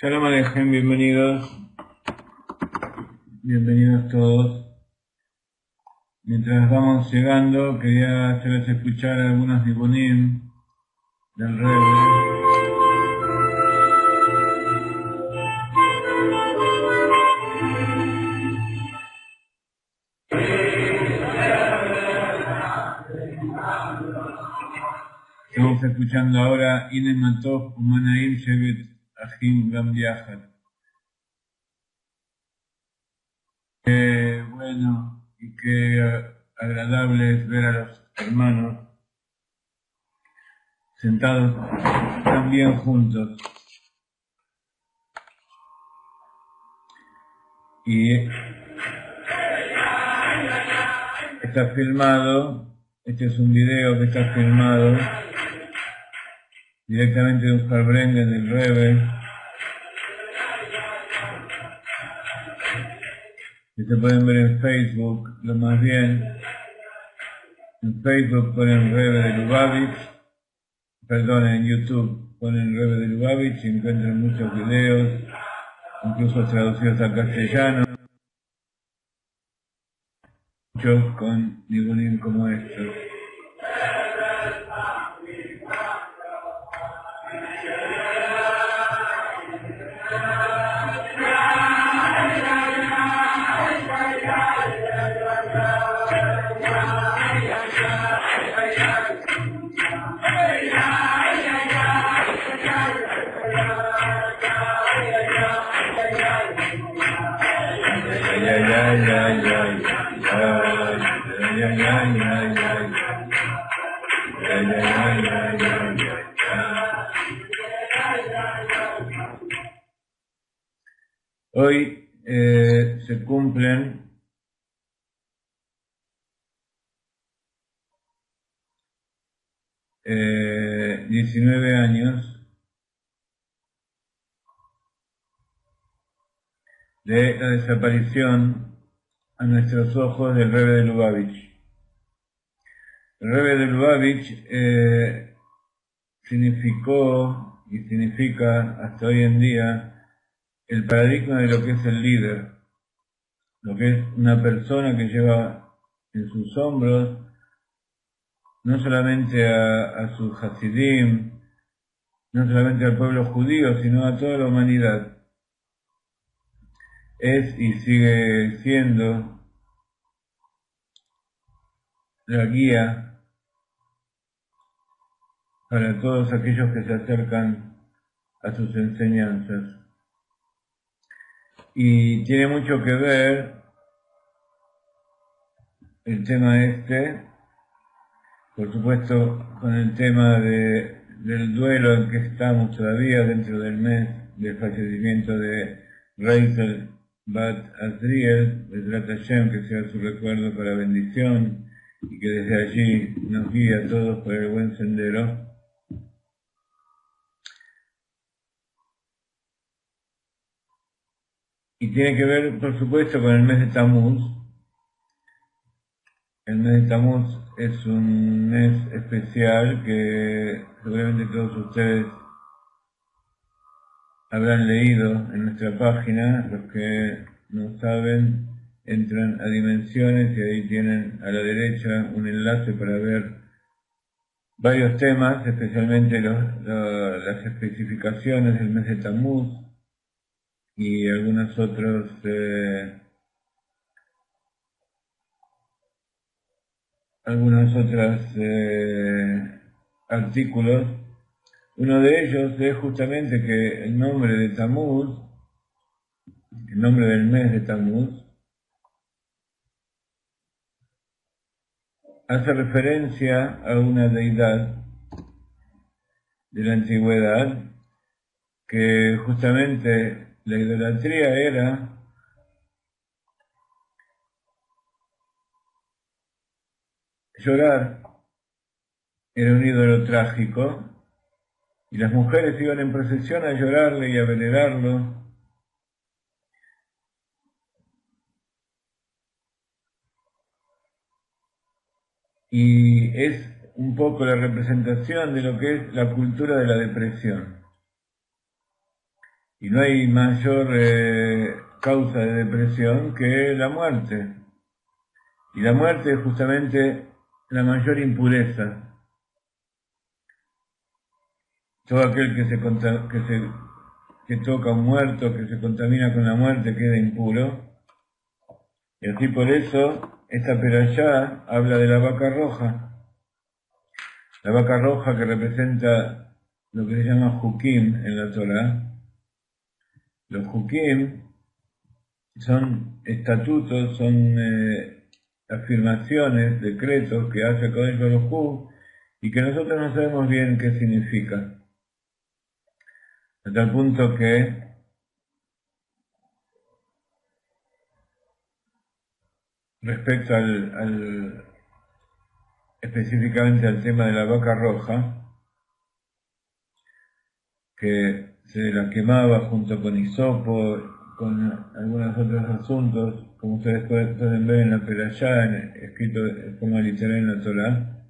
Shalom Aleichem, bienvenidos todos. Mientras vamos llegando, quería hacerles escuchar algunos nibunim del Rebbe. Estamos escuchando ahora Ine Matov Umanaim Shevet Achim Gam Yachad. Bueno, y qué agradable es ver a los hermanos sentados tan bien juntos. Y está filmado, este es un video que está filmado directamente de un Farbrengen del Rebbe, que se pueden ver en Facebook, lo más bien. En Facebook ponen Rebbe de Lubavitch, en YouTube ponen Rebbe de Lubavitch y encuentran muchos videos, incluso traducidos al castellano, muchos con nibunim como estos. Hoy se cumplen 19 años de la desaparición a nuestros ojos del Rebbe de Lubavitch. El Rebbe de Lubavitch significó y significa hasta hoy en día el paradigma de lo que es el líder, lo que es una persona que lleva en sus hombros no solamente a sus Hasidim, no solamente al pueblo judío, sino a toda la humanidad. Es y sigue siendo la guía para todos aquellos que se acercan a sus enseñanzas. Y tiene mucho que ver el tema este, por supuesto, con el tema del duelo en que estamos todavía dentro del mes del fallecimiento de Reisel Bat Azriel, Bezrat Hashem, que sea su recuerdo para bendición y que desde allí nos guíe a todos por el buen sendero. Y tiene que ver, por supuesto, con el mes de Tammuz. El mes de Tammuz es un mes especial que seguramente todos ustedes habrán leído en nuestra página. Los que no saben, entran a Dimensiones y ahí tienen a la derecha un enlace para ver varios temas, especialmente las especificaciones del mes de Tammuz y algunos otros artículos. Uno de ellos es justamente que el nombre de Tammuz, el nombre del mes de Tammuz, hace referencia a una deidad de la antigüedad que justamente la idolatría era llorar, era un ídolo trágico, y las mujeres iban en procesión a llorarle y a venerarlo. Y es un poco la representación de lo que es la cultura de la depresión. Y no hay mayor causa de depresión que la muerte. Y la muerte es justamente la mayor impureza. Todo aquel que toca a un muerto, que se contamina con la muerte, queda impuro. Y así por eso, esta perashá habla de la vaca roja. La vaca roja que representa lo que se llama Jukim en la Torá. Los Jukim son estatutos, son afirmaciones, decretos que hace Kodesh Baruj Hu y que nosotros no sabemos bien qué significa. A tal punto que respecto específicamente al tema de la vaca roja, que se la quemaba junto con hisopo, con algunos otros asuntos, como ustedes pueden ver en la Perashá, escrito de forma literal en la Torá.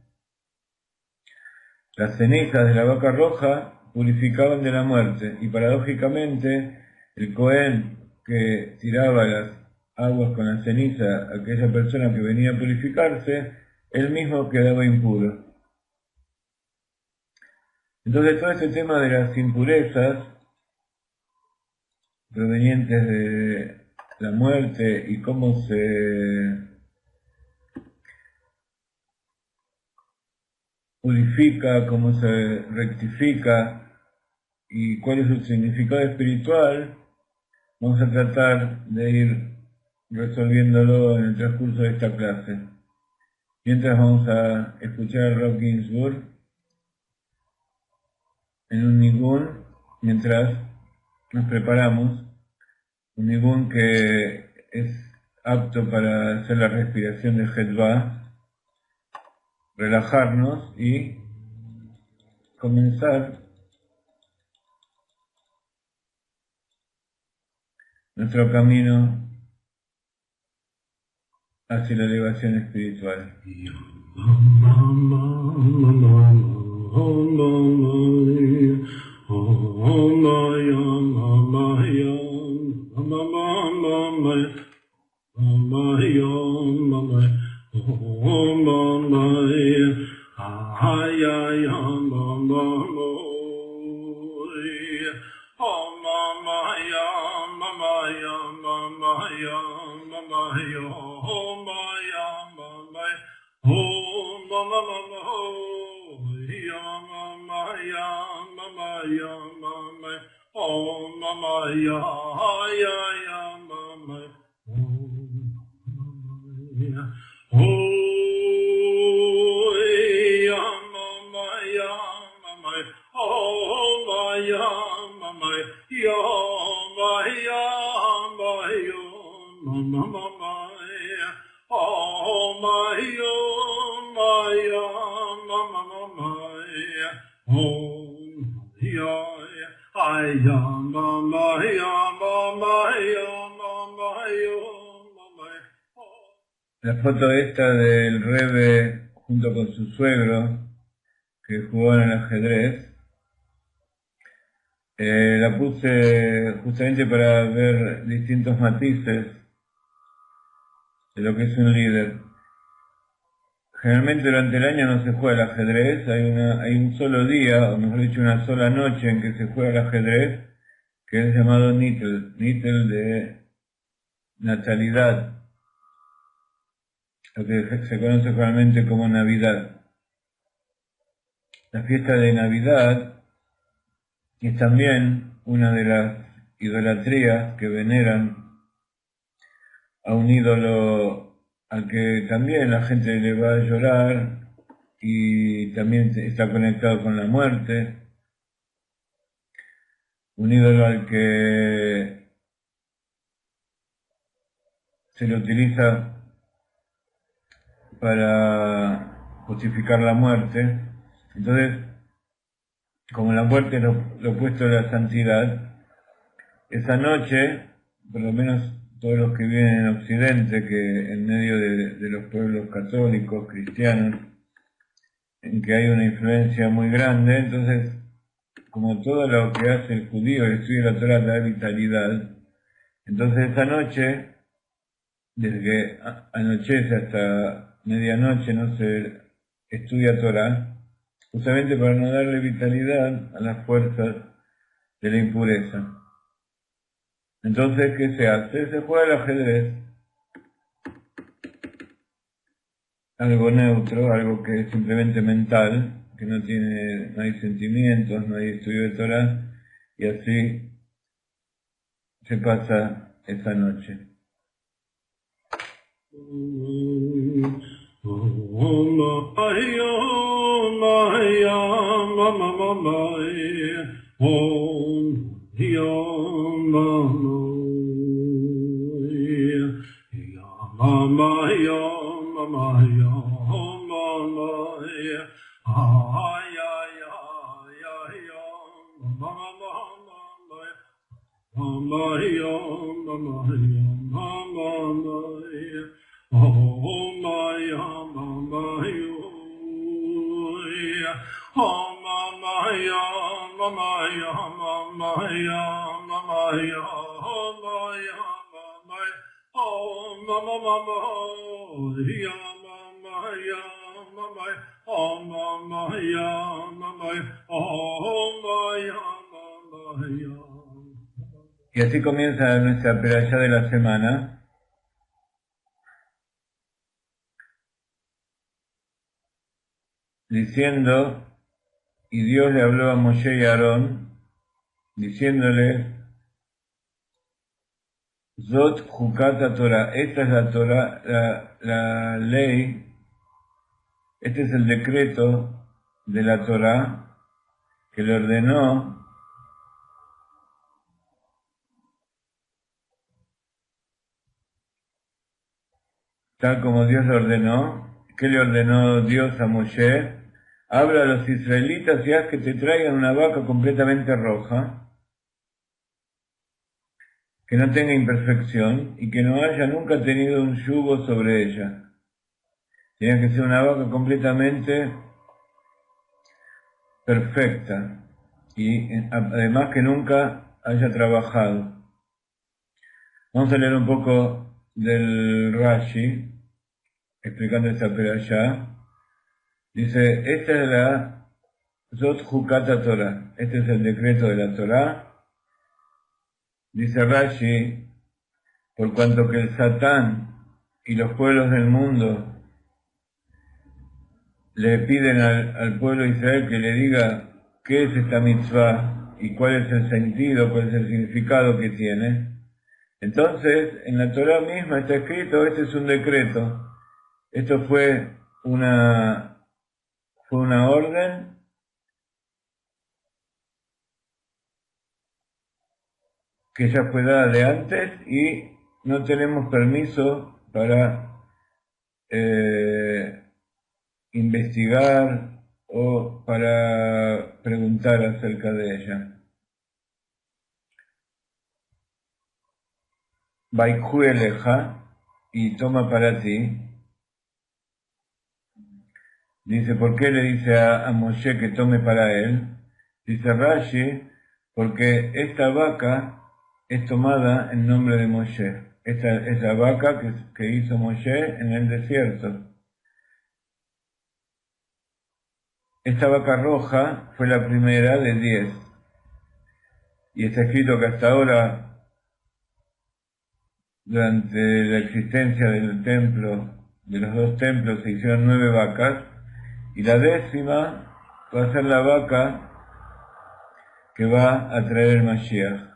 Las cenizas de la vaca roja purificaban de la muerte, y paradójicamente el Cohen que tiraba las aguas con la ceniza a aquella persona que venía a purificarse, él mismo quedaba impuro. Entonces todo este tema de las impurezas provenientes de la muerte y cómo se purifica, cómo se rectifica y cuál es su significado espiritual, vamos a tratar de ir resolviéndolo en el transcurso de esta clase. Mientras vamos a escuchar a Rob Ginsburg en un nigún, mientras nos preparamos, un nigún que es apto para hacer la respiración de Hedva, relajarnos y comenzar nuestro camino hacia la elevación espiritual. La foto esta del Rebbe junto con su suegro que jugó en el ajedrez, la puse justamente para ver distintos matices de lo que es un líder. Generalmente durante el año no se juega el ajedrez, hay un solo día, o mejor dicho una sola noche en que se juega el ajedrez, que es llamado Nittel de natalidad, lo que se conoce generalmente como Navidad. La fiesta de Navidad es también una de las idolatrías que veneran a un ídolo al que también la gente le va a llorar y también está conectado con la muerte. Un ídolo al que se le utiliza para justificar la muerte. Entonces, como la muerte es lo opuesto a la santidad, esa noche, por lo menos todos los que viven en Occidente, que en medio de los pueblos católicos, cristianos, en que hay una influencia muy grande, entonces, como todo lo que hace el judío, el estudio de la Torah da vitalidad, entonces esa noche, desde que anochece hasta medianoche, no se estudia Torah, justamente para no darle vitalidad a las fuerzas de la impureza. Entonces, ¿qué se hace? Se juega el ajedrez. Algo neutro, algo que es simplemente mental, que no hay sentimientos, no hay estudio de Torah, y así se pasa esa noche. Y así comienza nuestra perashá de la semana. Diciendo, y Dios le habló a Moshe y a Aarón, diciéndole, Zot Jukata Torah, esta es la Torah, la ley, este es el decreto de la Torah que le ordenó tal como Dios le ordenó. ¿Qué le ordenó Dios a Moshe? Habla a los israelitas y haz que te traigan una vaca completamente roja, que no tenga imperfección y que no haya nunca tenido un yugo sobre ella. Tiene que ser una vaca completamente perfecta y además que nunca haya trabajado. Vamos a leer un poco del Rashi, explicando esta perashá. Dice, esta es la Zot Jukata Torah, este es el decreto de la Torah. Dice Rashi, por cuanto que el Satán y los pueblos del mundo le piden al pueblo de Israel que le diga qué es esta mitzvah y cuál es el sentido, cuál es el significado que tiene. Entonces, en la Torah misma está escrito, este es un decreto. Esto fue una orden que ya fue dada de antes y no tenemos permiso para investigar o para preguntar acerca de ella. Vaikhu eleja, y toma para ti. Dice, ¿por qué le dice a Moshe que tome para él? Dice Rashi, porque esta vaca es tomada en nombre de Moshe. Esta es la vaca que hizo Moshe en el desierto. Esta vaca roja fue la primera de 10. Y está escrito que hasta ahora, durante la existencia del templo, de los dos templos, se hicieron 9 vacas, y la 10ª va a ser la vaca que va a traer el Mashiach.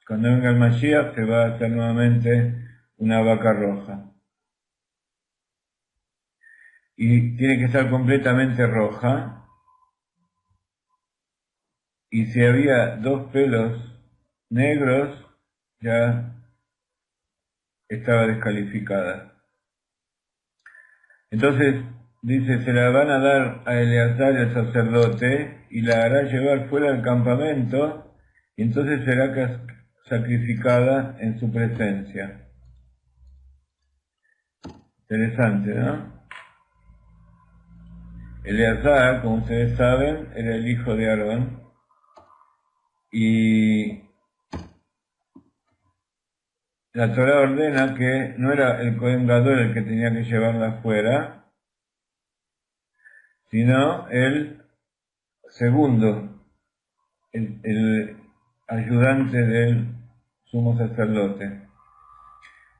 Cuando venga el Mashiach se va a hacer nuevamente una vaca roja. Y tiene que estar completamente roja. Y si había 2 pelos negros, ya estaba descalificada. Entonces, dice, se la van a dar a Eleazar, el sacerdote, y la hará llevar fuera del campamento, y entonces será sacrificada en su presencia. Interesante, ¿no? Eleazar, como ustedes saben, era el hijo de Aarón, y la Torah ordena que no era el Cohen Gadol el que tenía que llevarla afuera, sino el segundo, el ayudante del sumo sacerdote.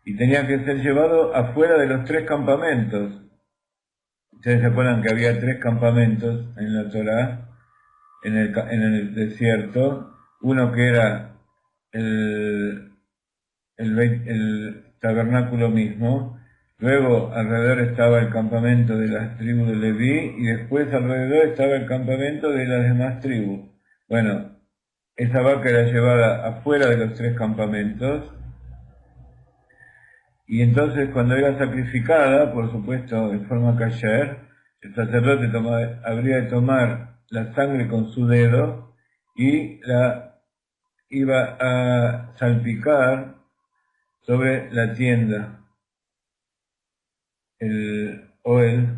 Y tenía que ser llevado afuera de los 3 campamentos. Ustedes se acuerdan que había 3 campamentos en la Torah, en el desierto. Uno que era el tabernáculo mismo. Luego alrededor estaba el campamento de las tribus de Leví y después alrededor estaba el campamento de las demás tribus. Bueno, esa vaca era llevada afuera de los 3 campamentos y entonces cuando era sacrificada, por supuesto en forma kasher, el sacerdote habría de tomar la sangre con su dedo y la iba a salpicar sobre la tienda, el Ohel,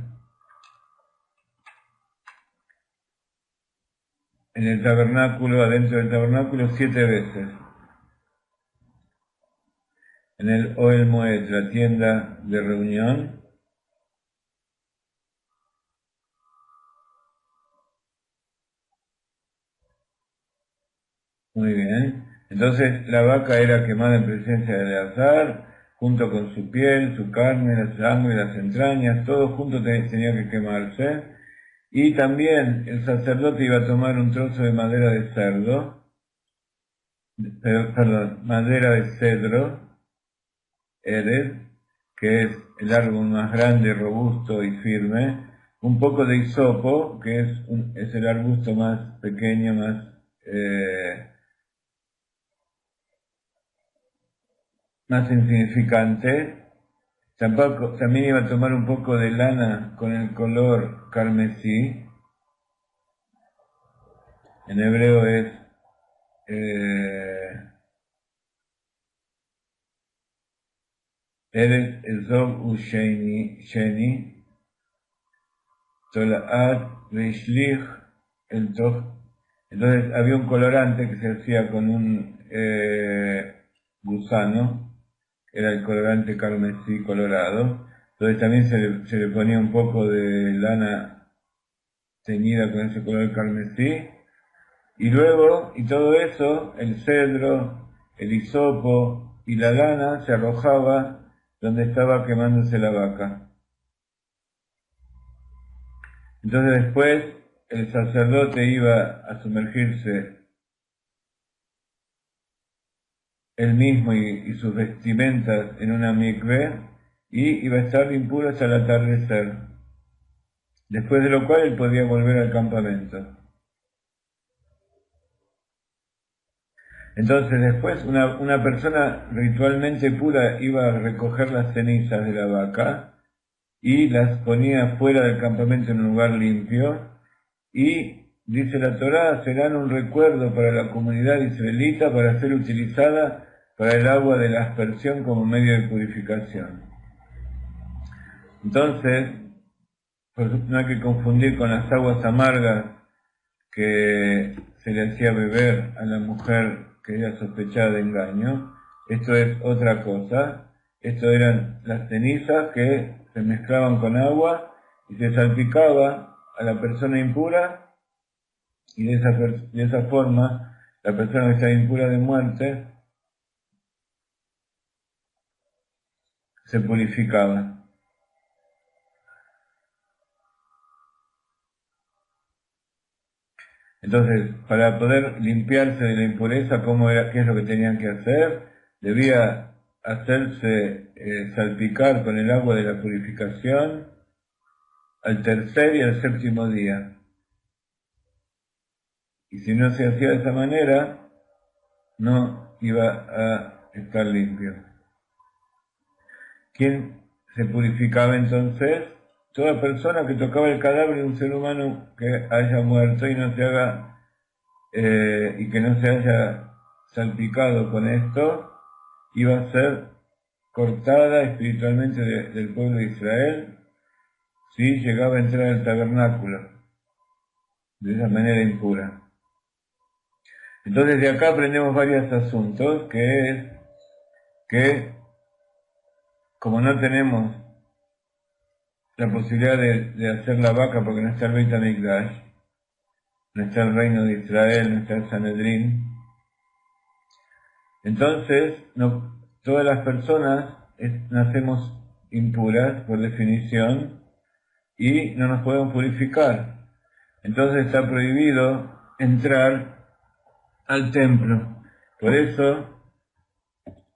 en el tabernáculo, adentro del tabernáculo 7 veces. En el Ohel Moed, la tienda de reunión. Muy bien. Entonces la vaca era quemada en presencia de Eleazar, junto con su piel, su carne, la sangre, las entrañas, todo junto tenía que quemarse. Y también el sacerdote iba a tomar un trozo de madera de cerdo, madera de cedro, Ered, que es el árbol más grande, robusto y firme, un poco de hisopo, que es el arbusto más pequeño, más insignificante. También iba a tomar un poco de lana con el color carmesí. En hebreo es Eres Ezov Sheni, Tola'at Reishlich el Toj. Entonces había un colorante que se hacía con un gusano, era el colorante carmesí colorado. Entonces también se le ponía un poco de lana teñida con ese color carmesí. Y luego, y todo eso, el cedro, el hisopo y la lana se arrojaba donde estaba quemándose la vaca. Entonces después el sacerdote iba a sumergirse él mismo y sus vestimentas en una mikveh y iba a estar impuro hasta el atardecer, después de lo cual él podía volver al campamento. Entonces después una persona ritualmente pura iba a recoger las cenizas de la vaca y las ponía fuera del campamento en un lugar limpio y, dice la Torá, serán un recuerdo para la comunidad israelita para ser utilizada para el agua de la aspersión como medio de purificación. Entonces, no hay que confundir con las aguas amargas que se le hacía beber a la mujer que era sospechada de engaño. Esto es otra cosa. Esto eran las cenizas que se mezclaban con agua y se salpicaba a la persona impura y de esa forma la persona que estaba impura de muerte se purificaba. Entonces, para poder limpiarse de la impureza, ¿qué es lo que tenían que hacer? Debía hacerse salpicar con el agua de la purificación al tercer y al séptimo día. Y si no se hacía de esa manera, no iba a estar limpio. ¿Quién se purificaba entonces? Toda persona que tocaba el cadáver de un ser humano que haya muerto y no se haga y que no se haya salpicado con esto, iba a ser cortada espiritualmente del pueblo de Israel si llegaba a entrar al tabernáculo de esa manera impura. Entonces de acá aprendemos varios asuntos, que es que como no tenemos la posibilidad de hacer la vaca porque no está el Beit HaMikdash, no está el reino de Israel, no está el Sanedrín, entonces todas las personas nacemos impuras por definición y no nos podemos purificar. Entonces está prohibido entrar al templo. Por eso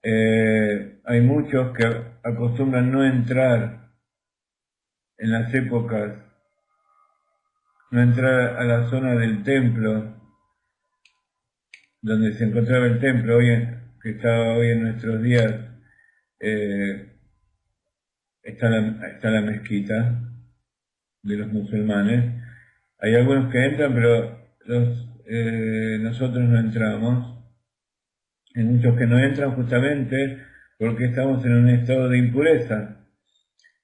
hay muchos que acostumbran no entrar en las épocas, no entrar a la zona del templo, donde se encontraba el templo, que está hoy en nuestros días, está la mezquita de los musulmanes. Hay algunos que entran, pero nosotros no entramos. Hay muchos que no entran justamente porque estamos en un estado de impureza.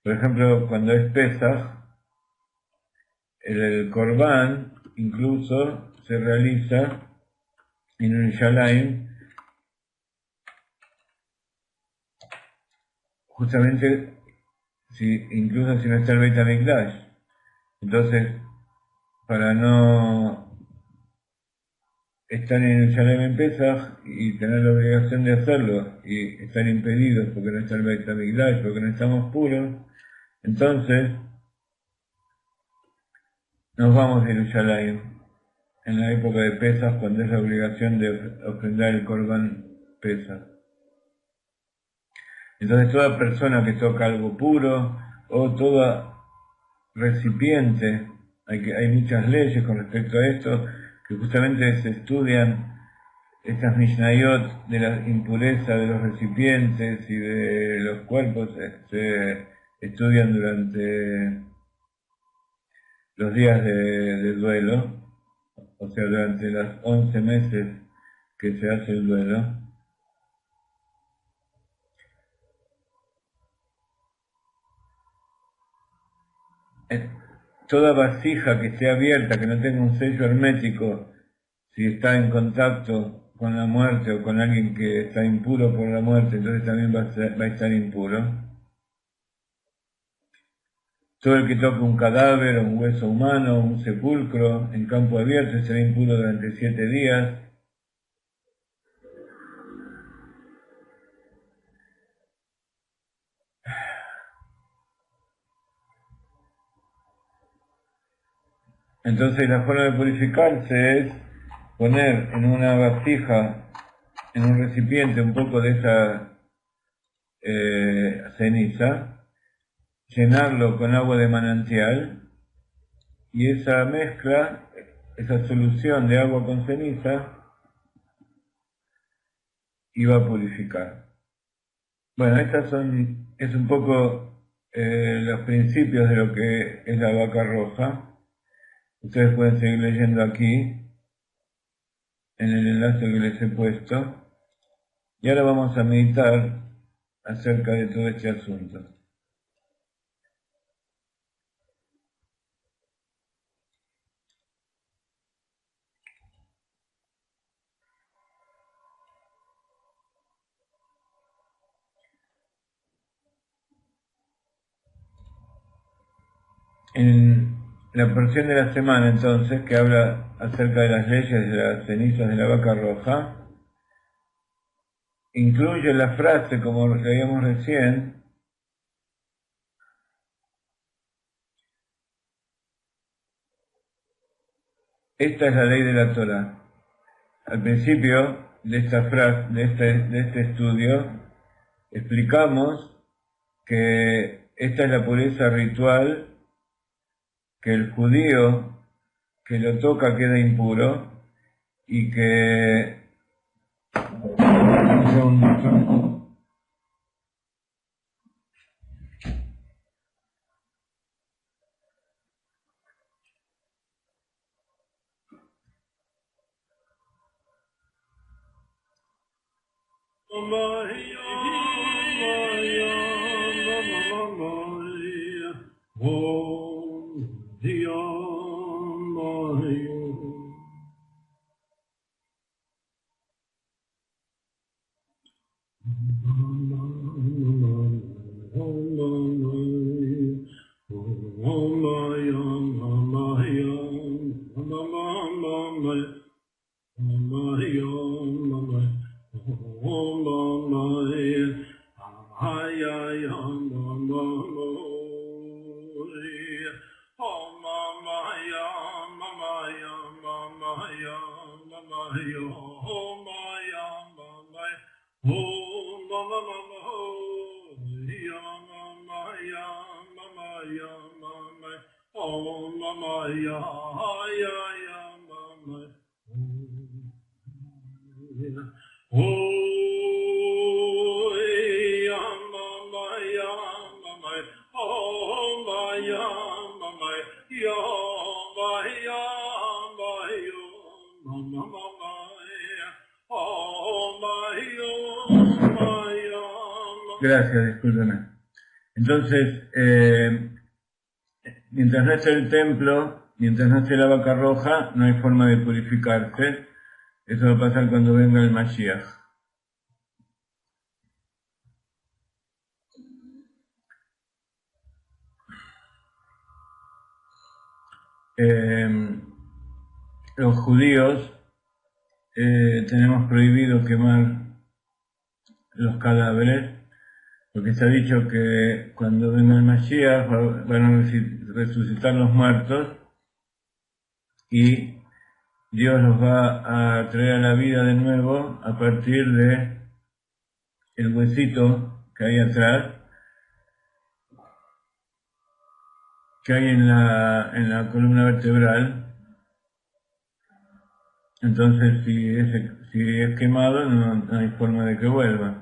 Por ejemplo, cuando es Pesaj, el Corbán incluso se realiza en Yerushalayim, justamente incluso si no está el Beit HaMikdash. Entonces, para no estar en Yerushalayim en Pesaj y tener la obligación de hacerlo y estar impedidos porque no está el Beit HaMikdash, porque no estamos puros, entonces nos vamos a Yerushalayim en la época de Pesaj, cuando es la obligación de ofrendar el Corbán Pesaj. Entonces toda persona que toca algo puro o toda recipiente, hay muchas leyes con respecto a esto, que justamente se estudian estas Mishnayot de la impureza de los recipientes y de los cuerpos, se estudian durante los días de duelo, o sea, durante los 11 meses que se hace el duelo. Toda vasija que esté abierta, que no tenga un sello hermético, si está en contacto con la muerte o con alguien que está impuro por la muerte, entonces también va a estar impuro. Todo el que toque un cadáver, un hueso humano, un sepulcro en campo abierto será impuro durante 7 días. Entonces la forma de purificarse es poner en una vasija, en un recipiente, un poco de esa ceniza, llenarlo con agua de manantial y esa mezcla, esa solución de agua con ceniza, iba a purificar. Bueno, es un poco los principios de lo que es la vaca roja. Ustedes pueden seguir leyendo aquí, en el enlace que les he puesto. Y ahora vamos a meditar acerca de todo este asunto. En la porción de la semana, entonces, que habla acerca de las leyes de las cenizas de la vaca roja, incluye la frase, como leíamos recién, esta es la ley de la Torá. Al principio de esta frase, de este estudio, explicamos que esta es la pureza ritual, que el judío que lo toca queda impuro y que un segundito. Gracias, discúlpeme. Entonces, mientras no esté el templo, mientras no esté la vaca roja, no hay forma de purificarse. Eso va a pasar cuando venga el Mashiach. Los judíos tenemos prohibido quemar los cadáveres, porque se ha dicho que cuando venga el Mashiach van a resucitar los muertos y Dios los va a traer a la vida de nuevo a partir de el huesito que hay atrás, que hay en la columna vertebral. Entonces, si es quemado, no hay forma de que vuelva.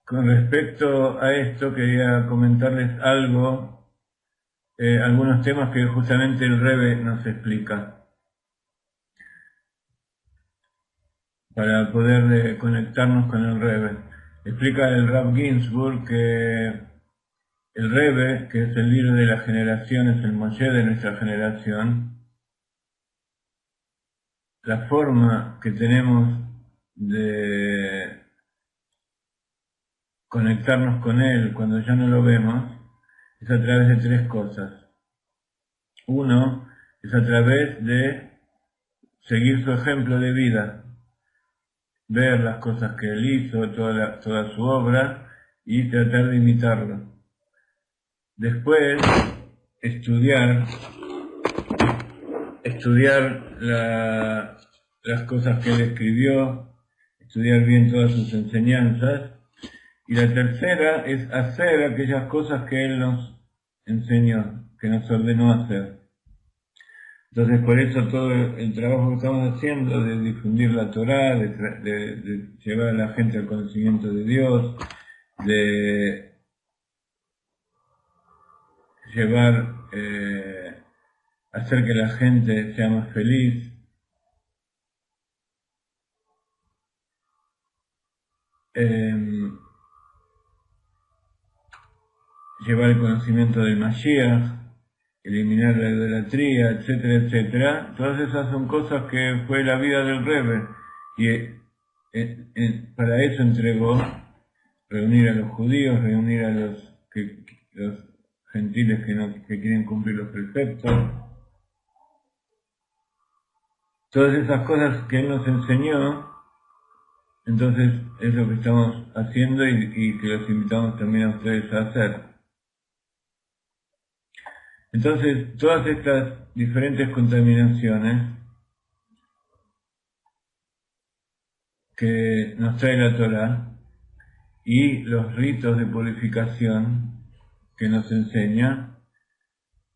Con respecto a esto, quería comentarles algo, algunos temas que justamente el Rebbe nos explica, para poder conectarnos con el Rebbe. Explica el Rav Ginsburg que el Rebbe, que es el líder de la generación, es el Moshe de nuestra generación. La forma que tenemos de conectarnos con él cuando ya no lo vemos es a través de tres cosas. Uno, es a través de seguir su ejemplo de vida, ver las cosas que él hizo, toda su obra, y tratar de imitarlo. Después, estudiar las cosas que él escribió, estudiar bien todas sus enseñanzas. Y la tercera es hacer aquellas cosas que él nos enseñó, que nos ordenó hacer. Entonces, por eso todo el trabajo que estamos haciendo de difundir la Torá, de llevar a la gente al conocimiento de Dios, de llevar, hacer que la gente sea más feliz, llevar el conocimiento del Mashiach, eliminar la idolatría, etcétera, etcétera. Todas esas son cosas que fue la vida del Rebbe, y para eso entregó reunir a los judíos, reunir a los gentiles que quieren cumplir los preceptos. Todas esas cosas que él nos enseñó, entonces es lo que estamos haciendo y que los invitamos también a ustedes a hacer. Entonces, todas estas diferentes contaminaciones que nos trae la Torá y los ritos de purificación que nos enseña,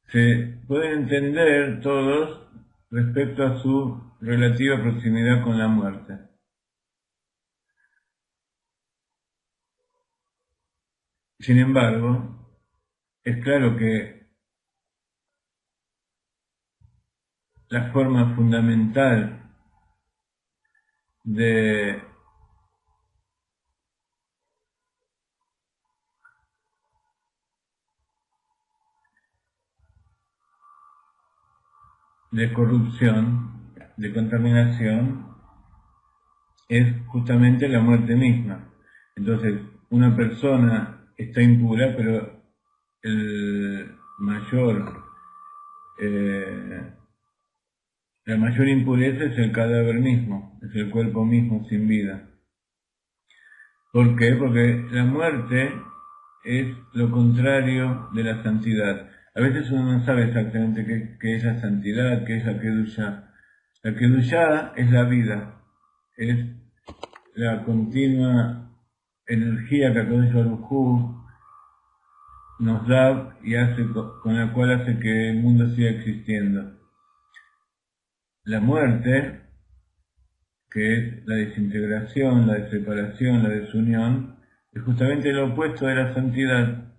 se pueden entender todos respecto a su relativa proximidad con la muerte. Sin embargo, es claro que la forma fundamental de corrupción, de contaminación, es justamente la muerte misma. Entonces, una persona está impura, pero la mayor impureza es el cadáver mismo, es el cuerpo mismo sin vida. ¿Por qué? Porque la muerte es lo contrario de la santidad. A veces uno no sabe exactamente qué es la santidad, qué es la Kedushá. La Kedushá es la vida, es la continua energía que HaKadosh Baruj Hu nos da y con la cual hace que el mundo siga existiendo. La muerte, que es la desintegración, la separación, la desunión, es justamente lo opuesto de la santidad.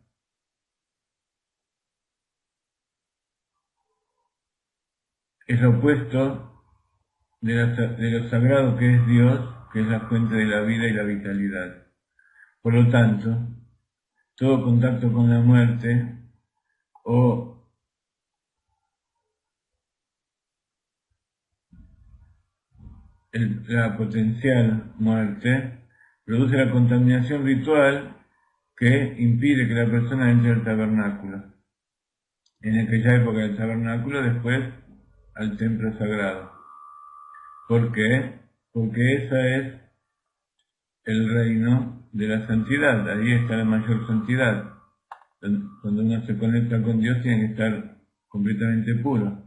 Es lo opuesto de lo sagrado que es Dios, que es la fuente de la vida y la vitalidad. Por lo tanto, todo contacto con la muerte o la potencial muerte produce la contaminación ritual que impide que la persona entre al tabernáculo. En aquella época del tabernáculo, después al templo sagrado. ¿Por qué? Porque ese es el reino de la santidad, ahí está la mayor santidad. Cuando uno se conecta con Dios tiene que estar completamente puro.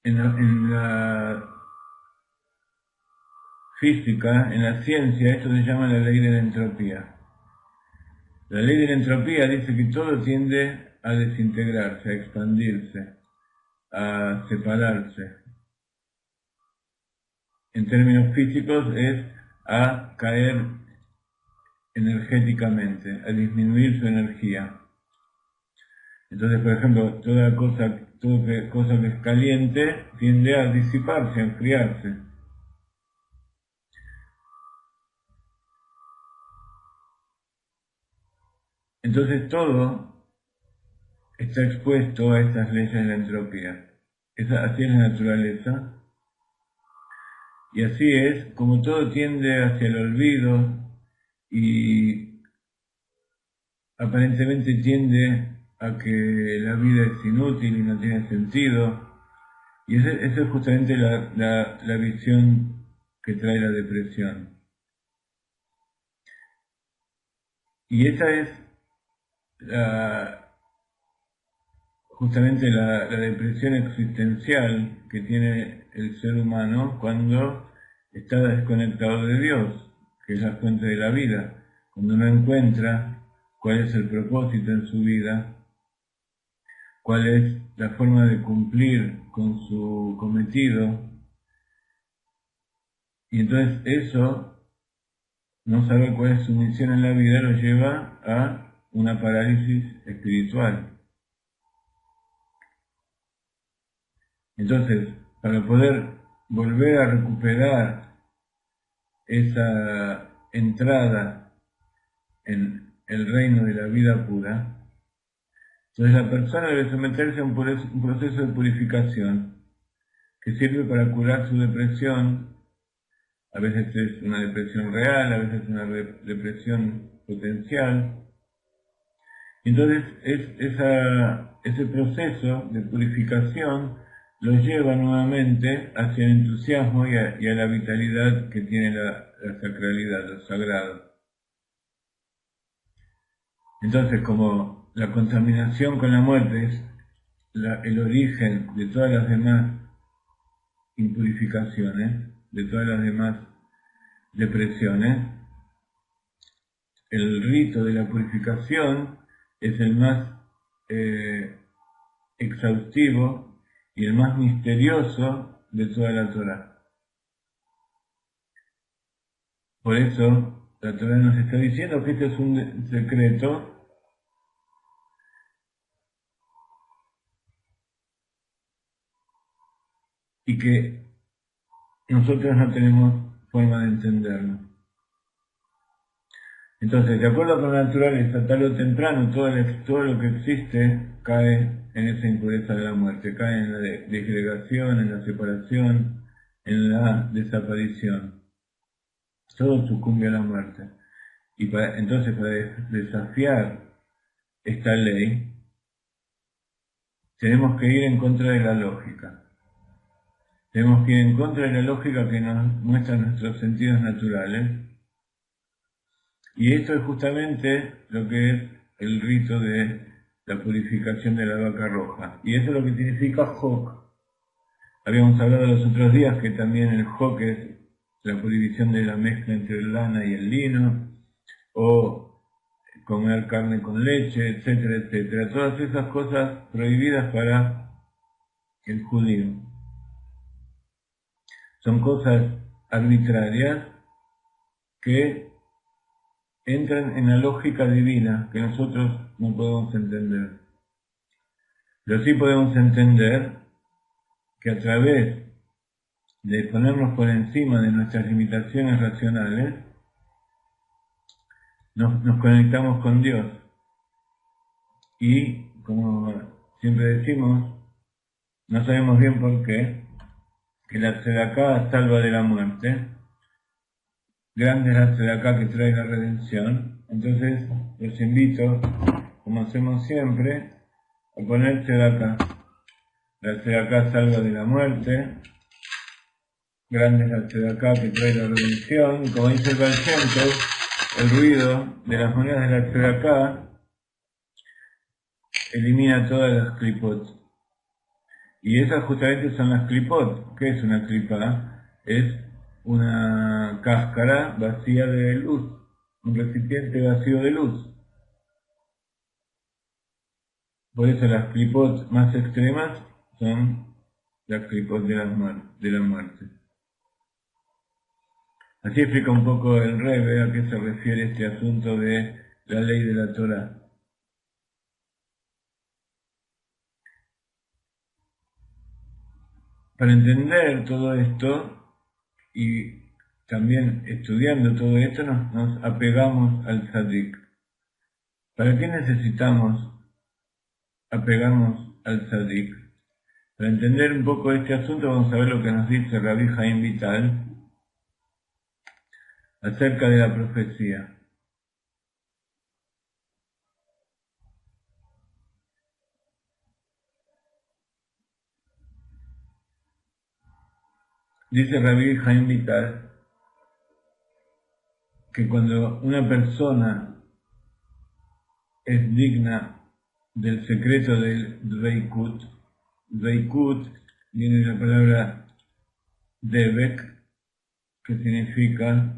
En la física, en la ciencia, esto se llama la ley de la entropía. La ley de la entropía dice que todo tiende a desintegrarse, a expandirse, a separarse. En términos físicos es a caer energéticamente, a disminuir su energía. Entonces, por ejemplo, toda cosa que es caliente tiende a disiparse, a enfriarse. Entonces todo está expuesto a estas leyes de la entropía. Así es la naturaleza. Y así es, como todo tiende hacia el olvido y aparentemente tiende a que la vida es inútil y no tiene sentido. Y esa es justamente la visión que trae la depresión. Y esa es justamente la depresión existencial que tiene el ser humano cuando está desconectado de Dios, que es la fuente de la vida, cuando no encuentra cuál es el propósito en su vida, cuál es la forma de cumplir con su cometido. Y entonces eso, no saber cuál es su misión en la vida, lo lleva a una parálisis espiritual. Entonces, para poder volver a recuperar esa entrada en el reino de la vida pura, entonces la persona debe someterse a un proceso de purificación que sirve para curar su depresión. A veces es una depresión real, a veces es una depresión potencial. Entonces ese proceso de purificación lo lleva nuevamente hacia el entusiasmo y a la vitalidad que tiene la sacralidad, lo sagrado. Entonces, como la contaminación con la muerte es el origen de todas las demás impurificaciones, de todas las demás depresiones, el rito de la purificación es el más exhaustivo y el más misterioso de toda la Torá. Por eso la Torá nos está diciendo que este es un secreto y que nosotros no tenemos forma de entenderlo. Entonces, de acuerdo con la naturaleza, tarde o temprano todo lo que existe cae en esa impureza de la muerte, cae en la disgregación, en la separación, en la desaparición. Todo sucumbe a la muerte. Y entonces, para desafiar esta ley, tenemos que ir en contra de la lógica. Tenemos que ir en contra de la lógica que nos muestran nuestros sentidos naturales. Y esto es justamente lo que es el rito de la purificación de la vaca roja. Y eso es lo que significa Hok. Habíamos hablado los otros días que también el Hok es la prohibición de la mezcla entre el lana y el lino, o comer carne con leche, etcétera, etcétera. Todas esas cosas prohibidas para el judío. Son cosas arbitrarias que entran en la lógica divina que nosotros no podemos entender. Pero sí podemos entender que a través de ponernos por encima de nuestras limitaciones racionales, nos conectamos con Dios. Y, como siempre decimos, no sabemos bien por qué, que la tzedaká salva de la muerte. Grande es la tzedaká que trae la redención. Entonces, los invito, como hacemos siempre, a poner tzedaká. La tzedaká salva de la muerte. Grande es la tzedaká que trae la redención. Y como dice el Baal Shem Tov, el ruido de las monedas de la tzedaká elimina todas las klipot. Y esas justamente son las klipot. ¿Qué es una klipa? Es una cáscara vacía de luz, un recipiente vacío de luz. Por eso las klipot más extremas son las klipot de la muerte. Así explica un poco el Rebbe a qué se refiere este asunto de la ley de la Torá. Para entender todo esto y también estudiando todo esto nos apegamos al Tzadik. ¿Para qué necesitamos apegarnos al Tzadik? Para entender un poco este asunto vamos a ver lo que nos dice Rabbi Haim Vital acerca de la profecía. Dice Rabbi Haim Vital que cuando una persona es digna del secreto del Reikut. Reikut viene de la palabra Debek, que significa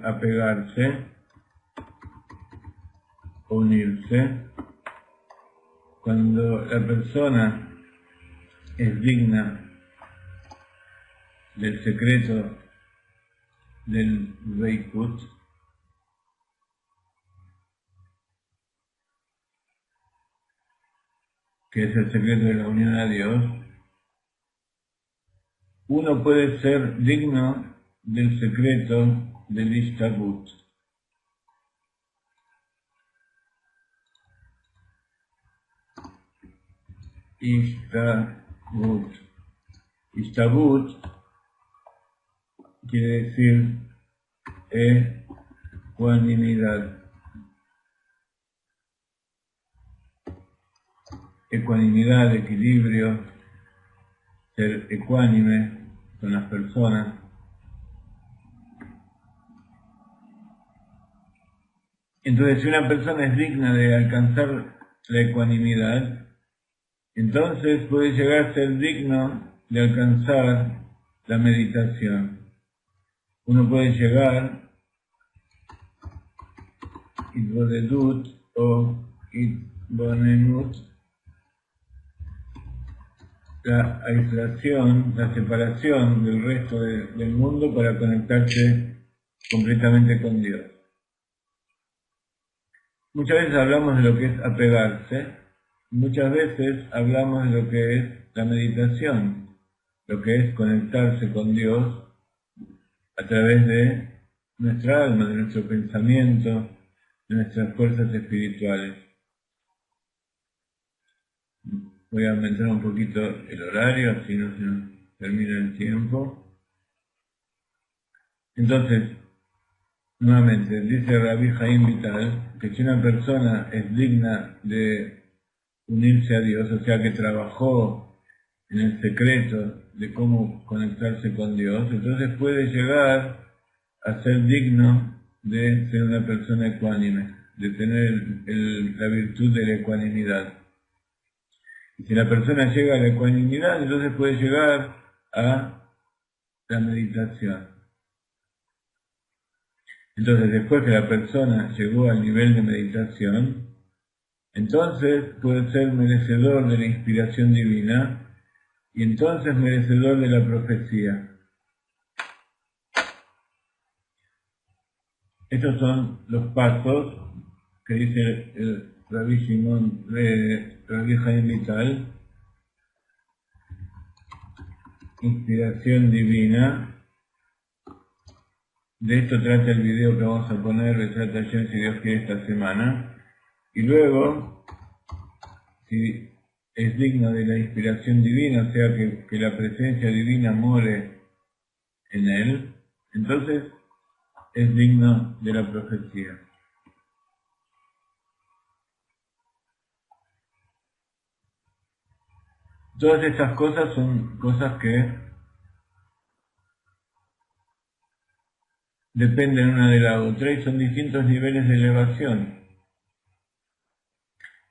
apegarse, unirse. Cuando la persona es digna del secreto del Reikut, que es el secreto de la unión a Dios, uno puede ser digno del secreto del Ishtabut. Ishtabut. Ishtabut quiere decir ecuanimidad. Ecuanimidad, equilibrio, ser ecuánime con las personas. Entonces, si una persona es digna de alcanzar la ecuanimidad, entonces puede llegar a ser digno de alcanzar la meditación. Uno puede llegar Itbodedut o Itbonenut, la aislación, la separación del resto del mundo para conectarse completamente con Dios. Muchas veces hablamos de lo que es apegarse, muchas veces hablamos de lo que es la meditación, lo que es conectarse con Dios a través de nuestra alma, de nuestro pensamiento, de nuestras fuerzas espirituales. Voy a aumentar un poquito el horario, así no se nos termina el tiempo. Entonces, nuevamente, dice Rabbi Haim Vital que si una persona es digna de unirse a Dios, o sea que trabajó en el secreto de cómo conectarse con Dios, entonces puede llegar a ser digno de ser una persona ecuánime, de tener la virtud de la ecuanimidad. Y si la persona llega a la ecuanimidad, entonces puede llegar a la meditación. Entonces, después que la persona llegó al nivel de meditación, entonces puede ser merecedor de la inspiración divina y entonces merecedor de la profecía. Estos son los pasos que dice el Rabbi Shimon, Rabbi Haim Vital. Inspiración divina. De esto trata el video que vamos a poner, Besat-Hashem, si Dios quiere, esta semana. Y luego, si es digno de la inspiración divina, o sea que la presencia divina more en él, entonces es digno de la profecía. Todas estas cosas son cosas que dependen una de la otra y son distintos niveles de elevación.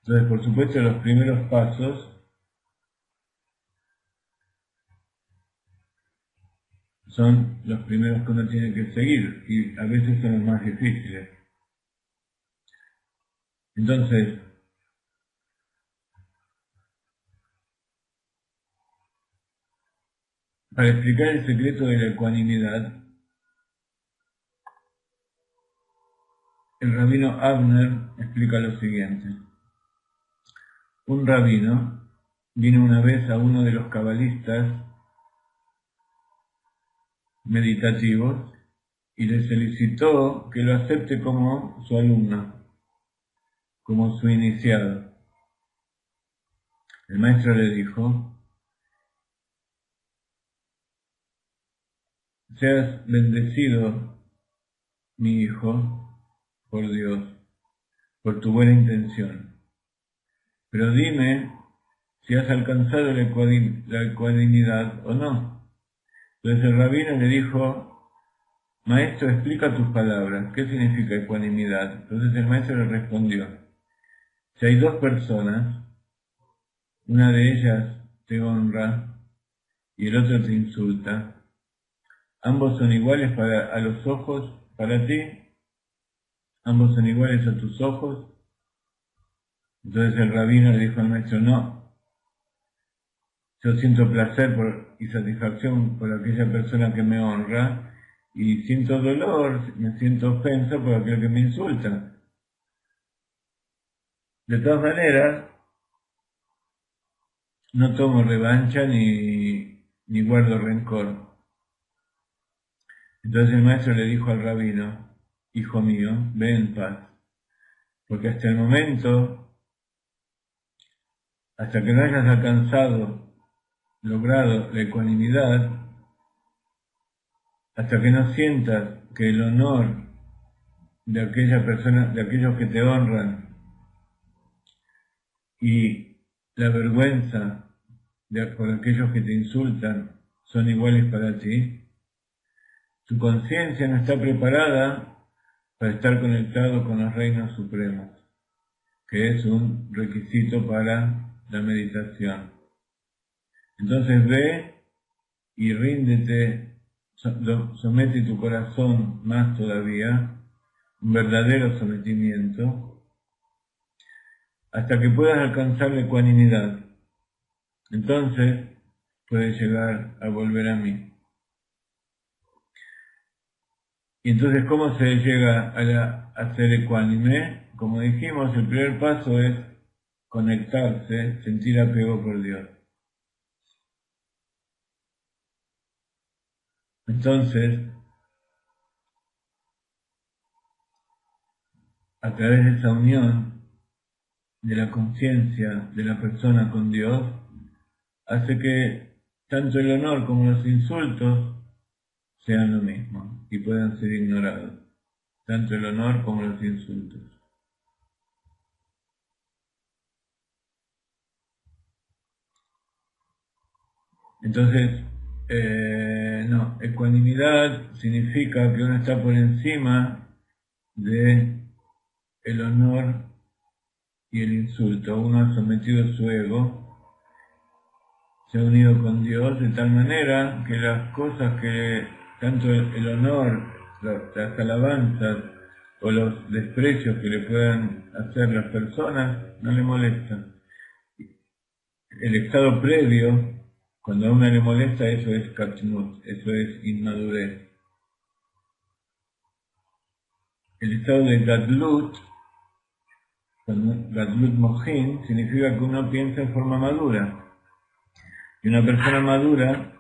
Entonces, por supuesto, los primeros pasos son los primeros que uno tiene que seguir y a veces son los más difíciles. Entonces, para explicar el secreto de la ecuanimidad, el rabino Abner explica lo siguiente. Un rabino vino una vez a uno de los cabalistas meditativos y le solicitó que lo acepte como su alumno, como su iniciado. El maestro le dijo: seas bendecido, mi hijo, por Dios, por tu buena intención. Pero dime si has alcanzado la ecuanimidad o no. Entonces el rabino le dijo: maestro, explica tus palabras. ¿Qué significa ecuanimidad? Entonces el maestro le respondió, si hay dos personas, una de ellas te honra y el otro te insulta, ambos son iguales a los ojos, para ti, ambos son iguales a tus ojos. Entonces el rabino le dijo al maestro, no, yo siento placer y satisfacción por aquella persona que me honra, y siento dolor, me siento ofensa por aquel que me insulta. De todas maneras, no tomo revancha ni guardo rencor. Entonces el maestro le dijo al rabino, hijo mío, ve en paz, porque hasta el momento, hasta que no hayas logrado la ecuanimidad, hasta que no sientas que el honor de aquella persona, de aquellos que te honran, y la vergüenza por aquellos que te insultan son iguales para ti, tu conciencia no está preparada para estar conectado con los reinos supremos, que es un requisito para la meditación. Entonces ve y ríndete, somete tu corazón más todavía, un verdadero sometimiento, hasta que puedas alcanzar la ecuanimidad. Entonces puedes llegar a volver a mí. Y entonces, ¿cómo se llega a ser ecuánime? Como dijimos, el primer paso es conectarse, sentir apego por Dios. Entonces, a través de esa unión de la conciencia de la persona con Dios, hace que tanto el honor como los insultos sean lo mismo y puedan ser ignorados, tanto el honor como los insultos. Entonces, ecuanimidad significa que uno está por encima de el honor y el insulto. Uno ha sometido su ego, se ha unido con Dios de tal manera que las cosas que, tanto el honor, las alabanzas o los desprecios que le puedan hacer las personas, no le molestan. El estado previo, cuando a uno le molesta, eso es katnut, eso es inmadurez. El estado de gadlut, gadlut mohin, significa que uno piensa en forma madura. Y una persona madura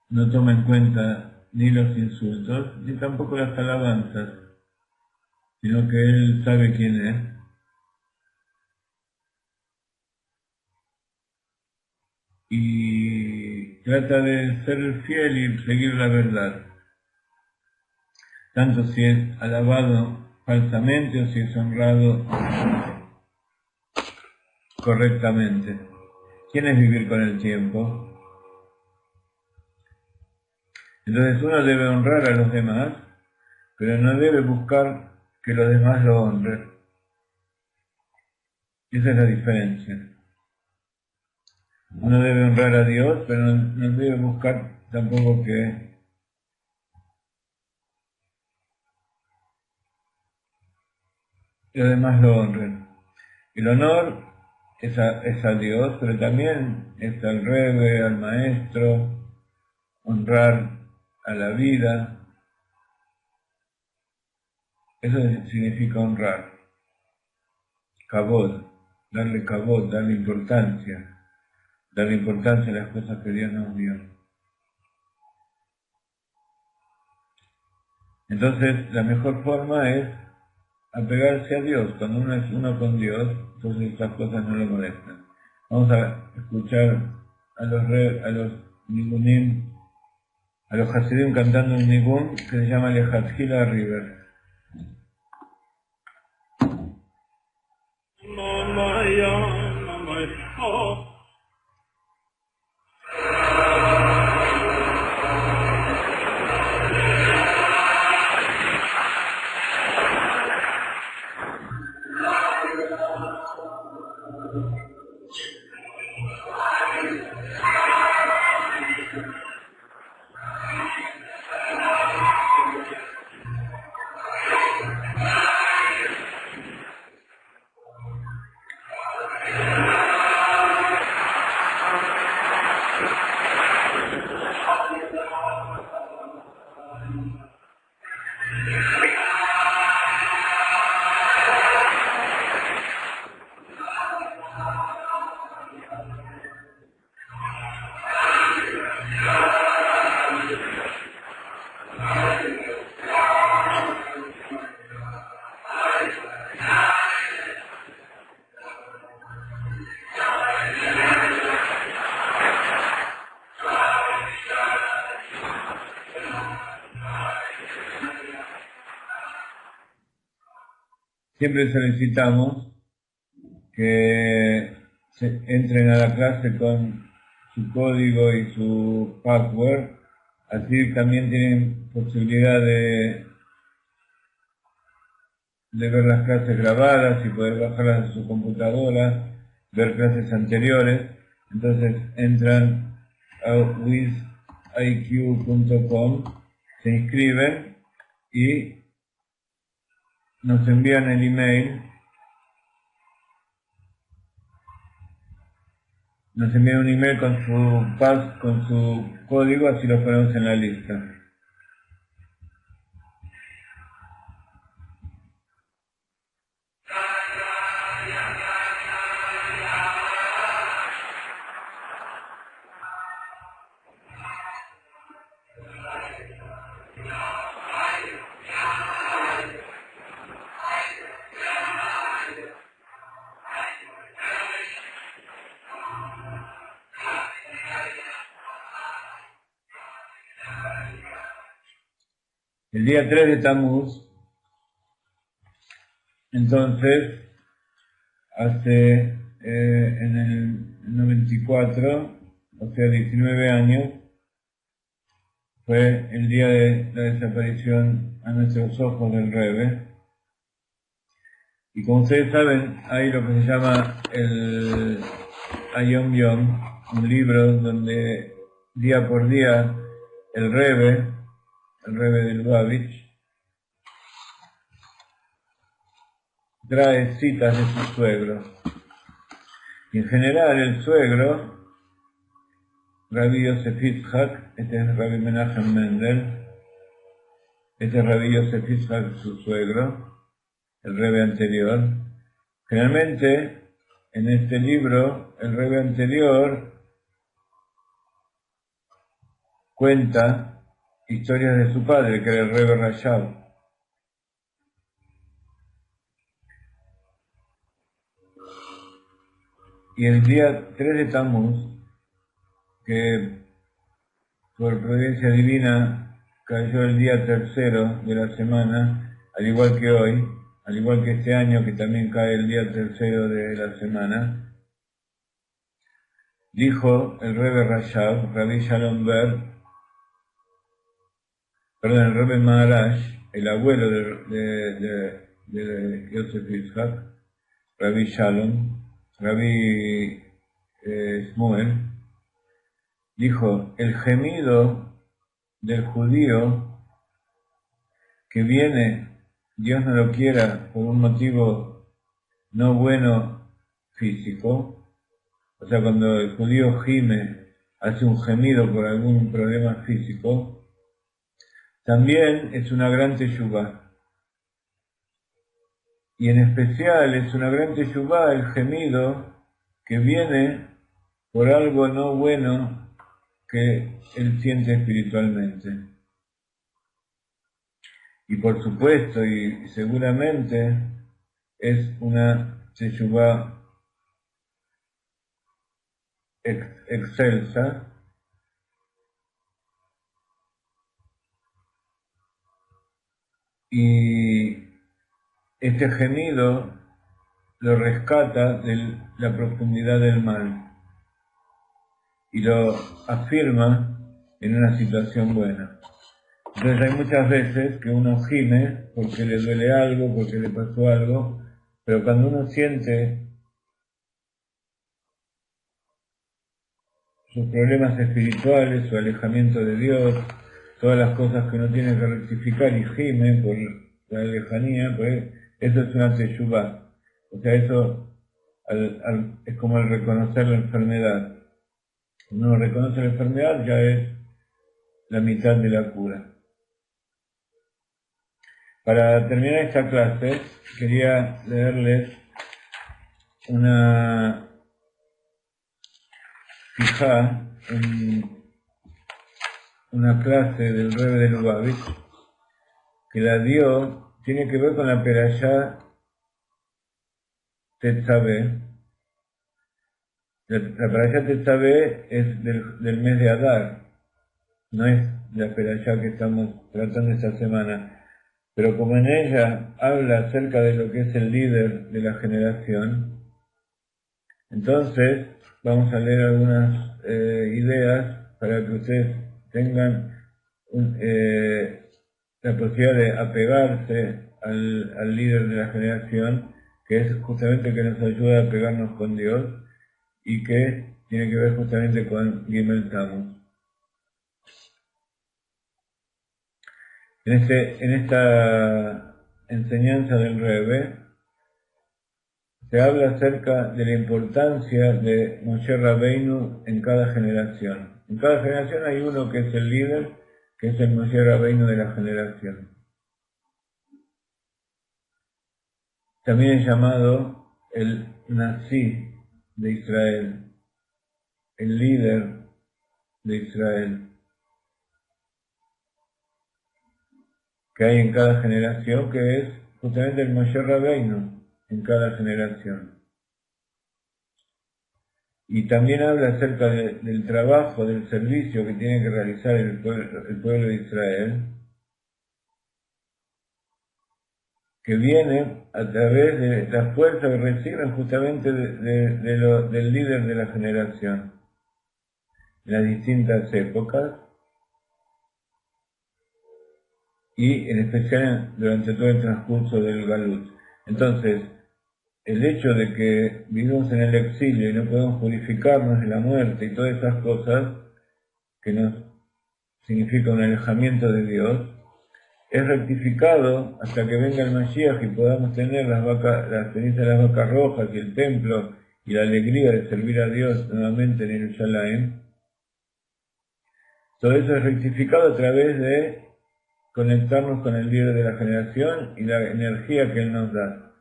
no toma en cuenta ni los insultos, ni tampoco las alabanzas, sino que él sabe quién es. Y trata de ser fiel y seguir la verdad, tanto si es alabado falsamente o si es honrado correctamente. ¿Quién es vivir con el tiempo? Entonces uno debe honrar a los demás, pero no debe buscar que los demás lo honren. Esa es la diferencia. Uno debe honrar a Dios, pero no debe buscar tampoco que los demás lo honren. El honor es a Dios, pero también es al Rebbe, al maestro, honrar a la vida. Eso significa honrar. Kavod, darle kavod, darle importancia a las cosas que Dios nos dio. Entonces, la mejor forma es apegarse a Dios. Cuando uno es uno con Dios, entonces estas cosas no lo molestan. Vamos a escuchar a los nigunim, a los hasidim cantando un nigún que se llama Lehatchila River. siempre solicitamos que entren a la clase con su código y su password, así también tienen posibilidad de ver las clases grabadas y poder bajarlas a su computadora, ver clases anteriores. Entonces entran a wiziq.com, se inscriben y nos envían el email. Nos envían un email con con su código, así lo ponemos en la lista. El día 3 de Tammuz, entonces, en el 94, o sea, 19 años, fue el día de la desaparición a nuestros ojos del Rebbe. Y como ustedes saben, hay lo que se llama el Hayom Yom, un libro donde día por día el Rebbe de Lubavitch, trae citas de su suegro. Y en general el suegro, Rabbi Yosef Yitzhak, este es Rabbi Menachem Mendel, este es Rabbi Yosef Yitzhak, su suegro, el Rebbe anterior. Generalmente, en este libro, el Rebbe anterior cuenta historias de su padre, que era el Rebbe Rashab. Y el día 3 de Tammuz, que por providencia divina cayó el día tercero de la semana, al igual que hoy, al igual que este año que también cae el día tercero de la semana, dijo el Rebbe Rashab, Rabbi Shalom Ber, el Rebbe Maharaj, el abuelo de Yosef Yitzhak, Rabbi Shalom, Rabbi Shmuel, dijo: el gemido del judío que viene, Dios no lo quiera, por un motivo no bueno físico, o sea, cuando el judío gime, hace un gemido por algún problema físico, también es una gran teshuvá. Y en especial es una gran teshuvá el gemido que viene por algo no bueno que él siente espiritualmente. Y por supuesto y seguramente es una teshuvá excelsa, y este gemido lo rescata de la profundidad del mal y lo afirma en una situación buena. Entonces hay muchas veces que uno gime porque le duele algo, porque le pasó algo, pero cuando uno siente sus problemas espirituales, su alejamiento de Dios, todas las cosas que uno tiene que rectificar y gime por la lejanía, pues eso es una teshuvá. O sea, eso es como el reconocer la enfermedad. Cuando uno reconoce la enfermedad ya es la mitad de la cura. Para terminar esta clase, quería leerles una fijá en una clase del Rebbe de Lubavitch, que la dio, tiene que ver con la Perashá Tetzaveh. La Perashá Tetzaveh es del mes de Adar, no es la Perashá que estamos tratando esta semana. pero como en ella habla acerca de lo que es el líder de la generación, entonces vamos a leer algunas ideas para que ustedes tengan la posibilidad de apegarse al líder de la generación, que es justamente que nos ayuda a apegarnos con Dios y que tiene que ver justamente con Gimel Tammuz. En esta enseñanza del Rebbe se habla acerca de la importancia de Moshe Rabbeinu en cada generación. En cada generación hay uno que es el líder, que es el Moshe Rabbeinu de la generación. También es llamado el Nasi de Israel, el líder de Israel, que hay en cada generación, que es justamente el Moshe Rabbeinu en cada generación. Y también habla acerca del trabajo, del servicio que tiene que realizar el pueblo de Israel, que viene a través de la fuerza que reciben justamente del líder de la generación, en las distintas épocas, y en especial durante todo el transcurso del Galut. Entonces, el hecho de que vivimos en el exilio y no podemos purificarnos de la muerte y todas esas cosas, que nos significa un alejamiento de Dios, es rectificado hasta que venga el Mashiach y podamos tener las cenizas de las vacas rojas y el templo y la alegría de servir a Dios nuevamente en Jerusalén. Todo eso es rectificado a través de conectarnos con el líder de la generación y la energía que Él nos da.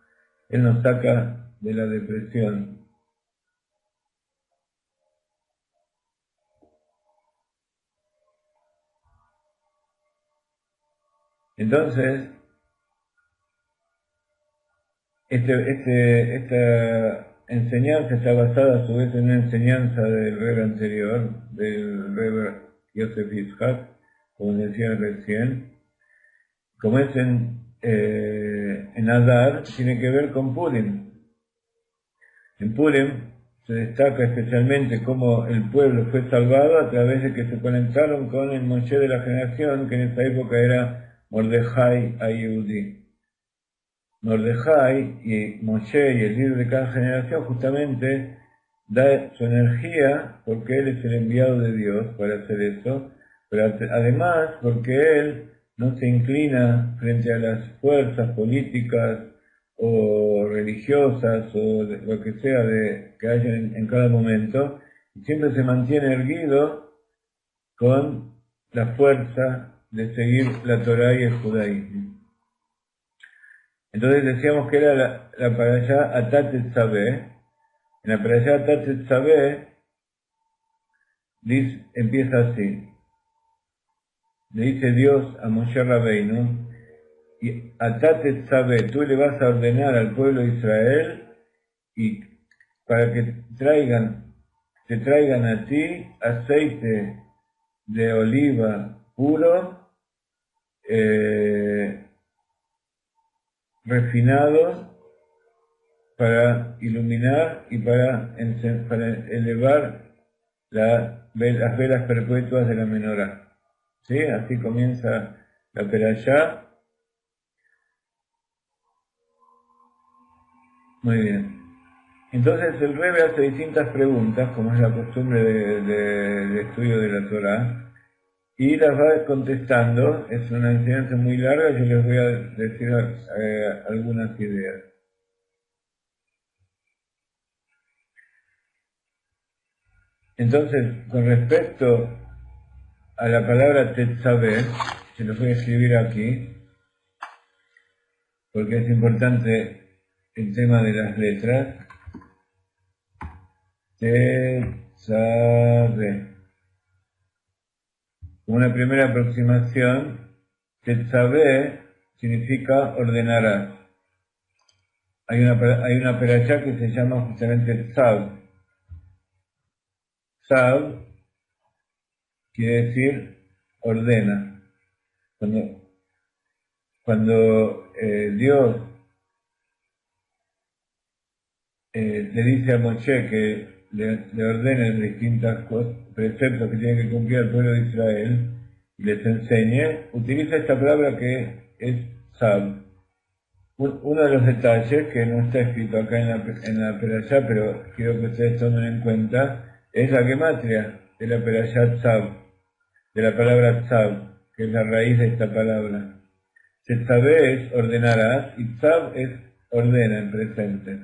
Él nos saca de la depresión. Entonces, esta enseñanza está basada a su vez en una enseñanza del Rebbe anterior, del Rebbe Yosef Yitzhak, como decía recién. Como es en Adar, tiene que ver con Purim. En Purim se destaca especialmente cómo el pueblo fue salvado a través de que se conectaron con el Moshe de la generación, que en esa época era Mordejai Ayehudi. Mordejai y Moshe y el líder de cada generación justamente da su energía porque él es el enviado de Dios para hacer eso, pero además porque él no se inclina frente a las fuerzas políticas o religiosas o lo que sea que haya en cada momento, y siempre se mantiene erguido con la fuerza de seguir la Torá y el judaísmo. Entonces decíamos que era la parashá Atat Etzaveh. En la parashá Atat Etzaveh empieza así. Le dice Dios a Moshe Rabbeinu, y Atat Etzaveh, tú le vas a ordenar al pueblo de Israel y para que te traigan a ti aceite de oliva puro, refinado, para iluminar y para elevar las velas perpetuas de la menorá. ¿Sí? Así comienza la perashá. Muy bien. Entonces el Rebbe hace distintas preguntas, como es la costumbre de estudio de la Torá, y las va contestando. Es una enseñanza muy larga, yo les voy a decir algunas ideas. Entonces, con respecto a la palabra Tetzaveh, se los voy a escribir aquí, porque es importante el tema de las letras. Tetzaveh. Una primera aproximación, Tetzaveh significa ordenarás. Hay una perashá que se llama justamente Tzav. Tzav quiere decir ordena. Cuando cuando Dios le dice a Moshe que le ordene distintas preceptos que tiene que cumplir el pueblo de Israel y les enseñe, utiliza esta palabra que es Sab. Uno de los detalles que no está escrito acá en la Perashá, pero quiero que ustedes tomen en cuenta, es la gematria de la Perashá Tzab, de la palabra Tzab, que es la raíz de esta palabra. Tzabé es ordenarás y Tzab es ordena en presente.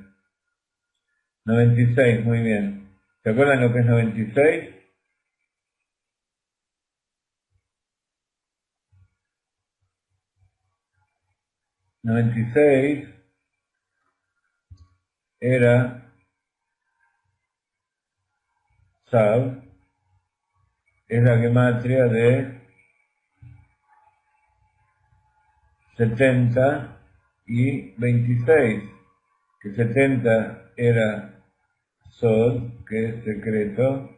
96, muy bien. ¿Se acuerdan lo que es 96? $96 era Sab, es la gematria de 70 y 26, que 70 era Sod, que es secreto,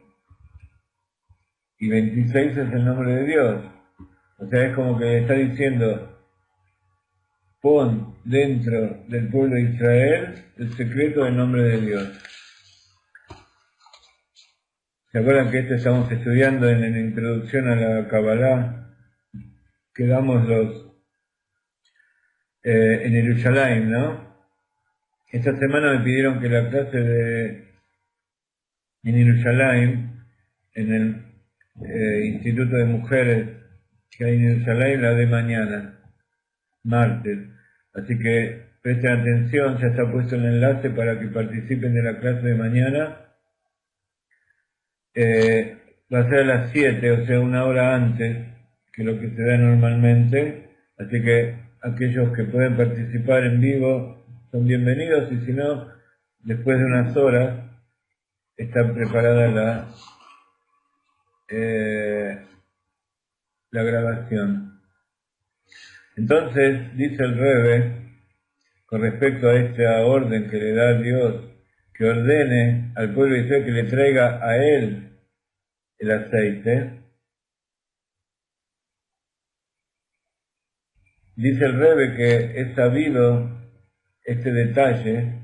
y 26 es el nombre de Dios. O sea, es como que le está diciendo, pon dentro del pueblo de Israel el secreto del nombre de Dios. ¿Se acuerdan que esto estamos estudiando en la introducción a la Kabbalah? Quedamos en Jerusalén, ¿no? Esta semana me pidieron que la clase en Jerusalén, en el Instituto de Mujeres que hay en Jerusalén, la de mañana, martes. Así que presten atención, ya está puesto el enlace para que participen de la clase de mañana. Va a ser a las 7, o sea, una hora antes que lo que se da normalmente. Así que aquellos que pueden participar en vivo son bienvenidos, y si no, después de unas horas está preparada la grabación. Entonces, dice el Rebbe, con respecto a esta orden que le da Dios, que ordene al pueblo de Israel que le traiga a él el aceite, dice el Rebbe que es sabido este detalle,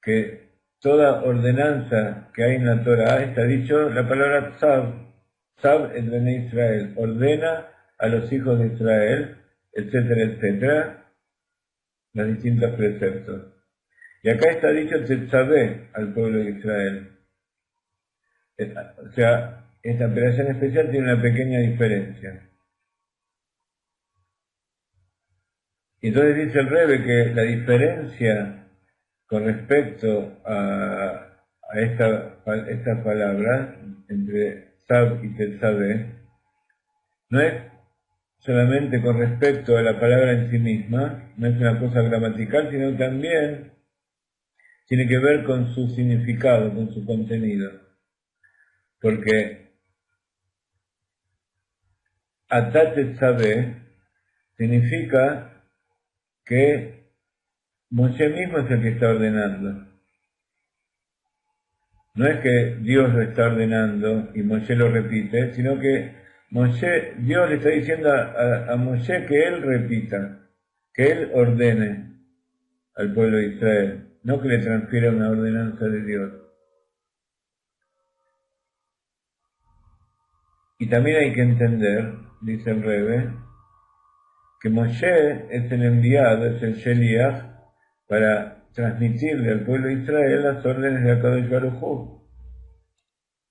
que toda ordenanza que hay en la Torah, está dicho la palabra Tzav es de Israel, ordena a los hijos de Israel, etcétera, etcétera, los distintos preceptos. Y acá está dicho Tetzabé al pueblo de Israel. O sea, esta operación especial tiene una pequeña diferencia. Y entonces dice el Rebbe que la diferencia con respecto a esta palabra, entre Sab y Tetzabé, no es solamente con respecto a la palabra en sí misma, no es una cosa gramatical, sino también tiene que ver con su significado, con su contenido. Porque Atá Tetzabé significa que Moshe mismo es el que está ordenando. No es que Dios lo está ordenando y Moshe lo repite, sino que Dios le está diciendo a Moshe que él repita, que él ordene al pueblo de Israel, no que le transfiera una ordenanza de Dios. Y también hay que entender, dice el Rebbe, que Moshe es el enviado, es el Sheliach, para transmitirle al pueblo de Israel las órdenes de Akadosh Baruj Hu.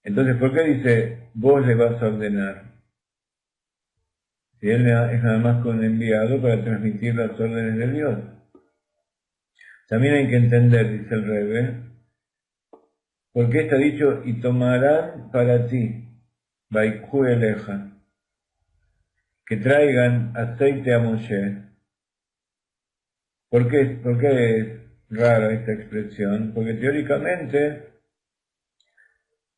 Entonces, ¿por qué dice, vos le vas a ordenar? Si él es nada más que un enviado para transmitir las órdenes de Dios. También hay que entender, dice el Rebbe, por qué está dicho, y tomarán para ti, Baikú Eleja, que traigan aceite a Moshe. ¿Por qué es rara esta expresión? Porque teóricamente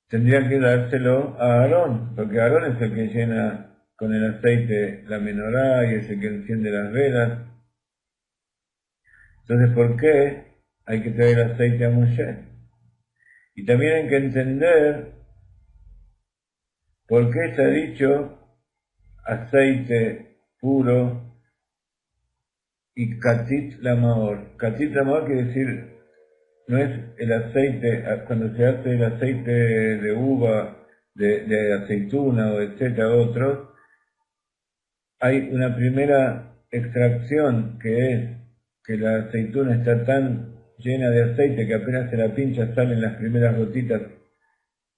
tendrían que dárselo a Aarón, porque Aarón es el que llena con el aceite la menorá y es el que enciende las velas. Entonces, ¿por qué hay que traer aceite a Moshe? Y también hay que entender por qué se ha dicho aceite puro y Katit Lamaor. Katit Lamaor quiere decir, no es el aceite, cuando se hace el aceite de uva, de aceituna o etcétera, otros, hay una primera extracción que es que la aceituna está tan llena de aceite que apenas se la pincha salen las primeras gotitas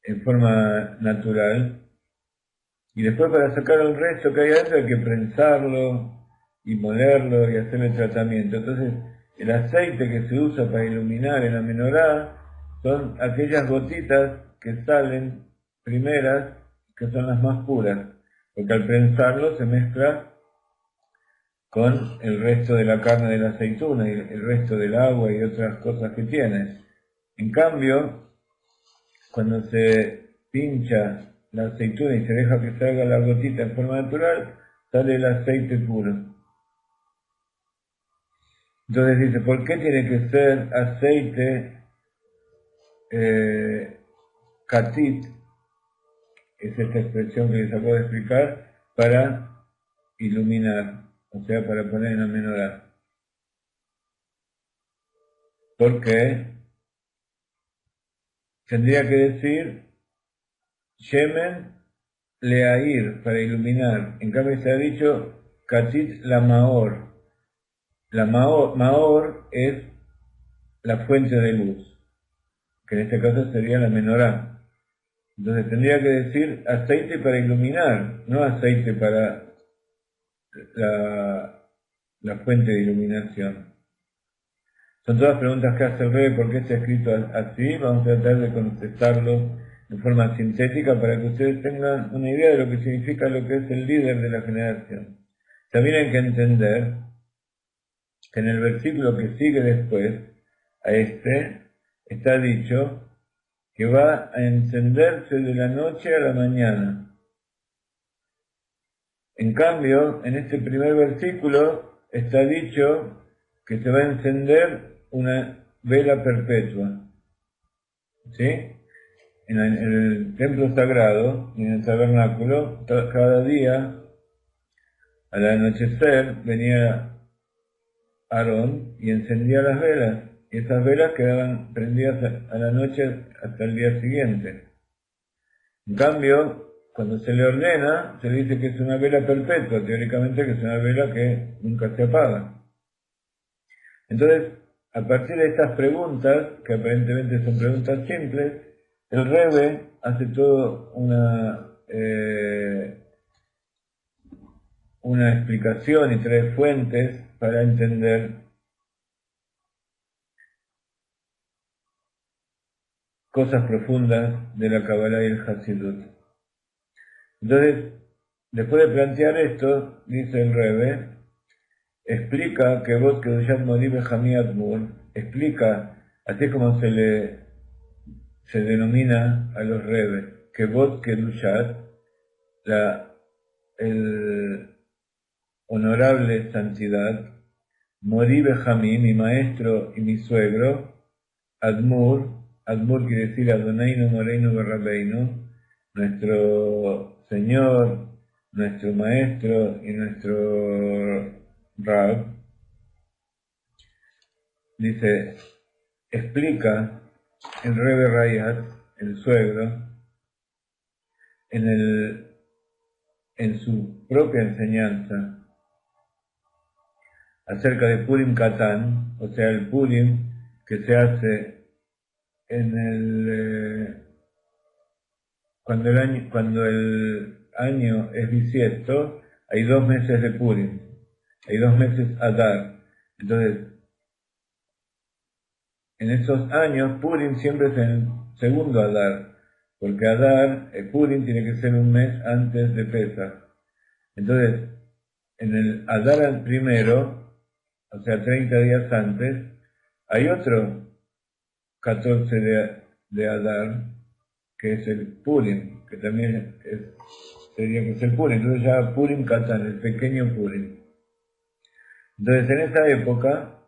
en forma natural, y después para sacar el resto que hay adentro hay que prensarlo y molerlo y hacer el tratamiento. Entonces el aceite que se usa para iluminar en la menorá son aquellas gotitas que salen primeras, que son las más puras, porque al prensarlo se mezcla con el resto de la carne de la aceituna y el resto del agua y otras cosas que tiene. En cambio, cuando se pincha la aceituna y se deja que salga la gotita en forma natural, sale el aceite puro. Entonces dice, ¿por qué tiene que ser aceite katit? Es esta expresión que les acabo de explicar, para iluminar, o sea, para poner en la menorá. Porque tendría que decir Shemen Leair, para iluminar. En cambio se ha dicho Katit la Maor. La Maor es la fuente de luz, que en este caso sería la menorá. Entonces tendría que decir aceite para iluminar, no aceite para la fuente de iluminación. Son todas preguntas que hace el Rebbe, ¿por qué está escrito así? Vamos a tratar de contestarlo de forma sintética para que ustedes tengan una idea de lo que significa lo que es el líder de la generación. También hay que entender que en el versículo que sigue después a este está dicho que va a encenderse de la noche a la mañana. En cambio, en este primer versículo está dicho que se va a encender una vela perpetua. ¿Sí? En el templo sagrado, en el tabernáculo, cada día, al anochecer, venía Aarón y encendía las velas. Y esas velas quedaban prendidas a la noche hasta el día siguiente. En cambio, cuando se le ordena, se le dice que es una vela perpetua, teóricamente que es una vela que nunca se apaga. Entonces, a partir de estas preguntas, que aparentemente son preguntas simples, el Rebbe hace toda una explicación y trae fuentes para entender cosas profundas de la Kabbalah y el Hasidut. Entonces, después de plantear esto, dice el Rebbe, explica que vos que Kedushat Mori Benjamí Admur, explica, así como se denomina a los Rebbe, que vos Kedushat, el honorable santidad, Mori Benjamí, mi maestro y mi suegro, Admur quiere decir Adonainu Moreinu Berrabeinu, nuestro Señor, nuestro Maestro y nuestro Rab, dice, explica el Rebbe Rayat, el suegro, en su propia enseñanza acerca de Purim Katán, o sea, el Purim que se hace cuando el año es bisiesto, hay 2 meses de Purim, hay 2 meses Adar. Entonces, en esos años, Purim siempre es el segundo Adar, porque Adar, Purim tiene que ser un mes antes de Pesach. Entonces, en el Adar primero, o sea, 30 días antes, hay otro 14 de Adar, que es el Purim, que también sería que es el Purim. Entonces ya Purim Katán, el pequeño Purim. Entonces en esa época,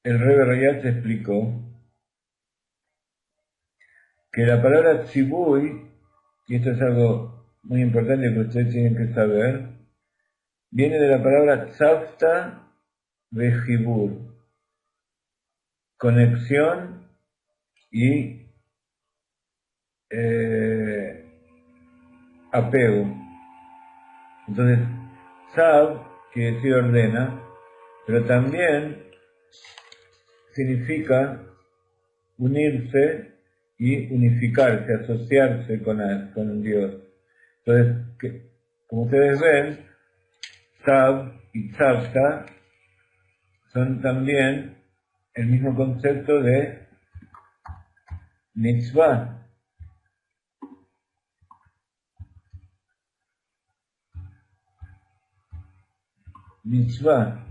el Rebbe Rayat explicó que la palabra tzibui, y esto es algo muy importante que ustedes tienen que saber, viene de la palabra tzavta vejibur, conexión y apego. Entonces, tzav quiere decir ordena, pero también significa unirse y unificarse, asociarse con Dios. Entonces, como ustedes ven, tzav y tzavta son también el mismo concepto de mitzvah. Mitzvah.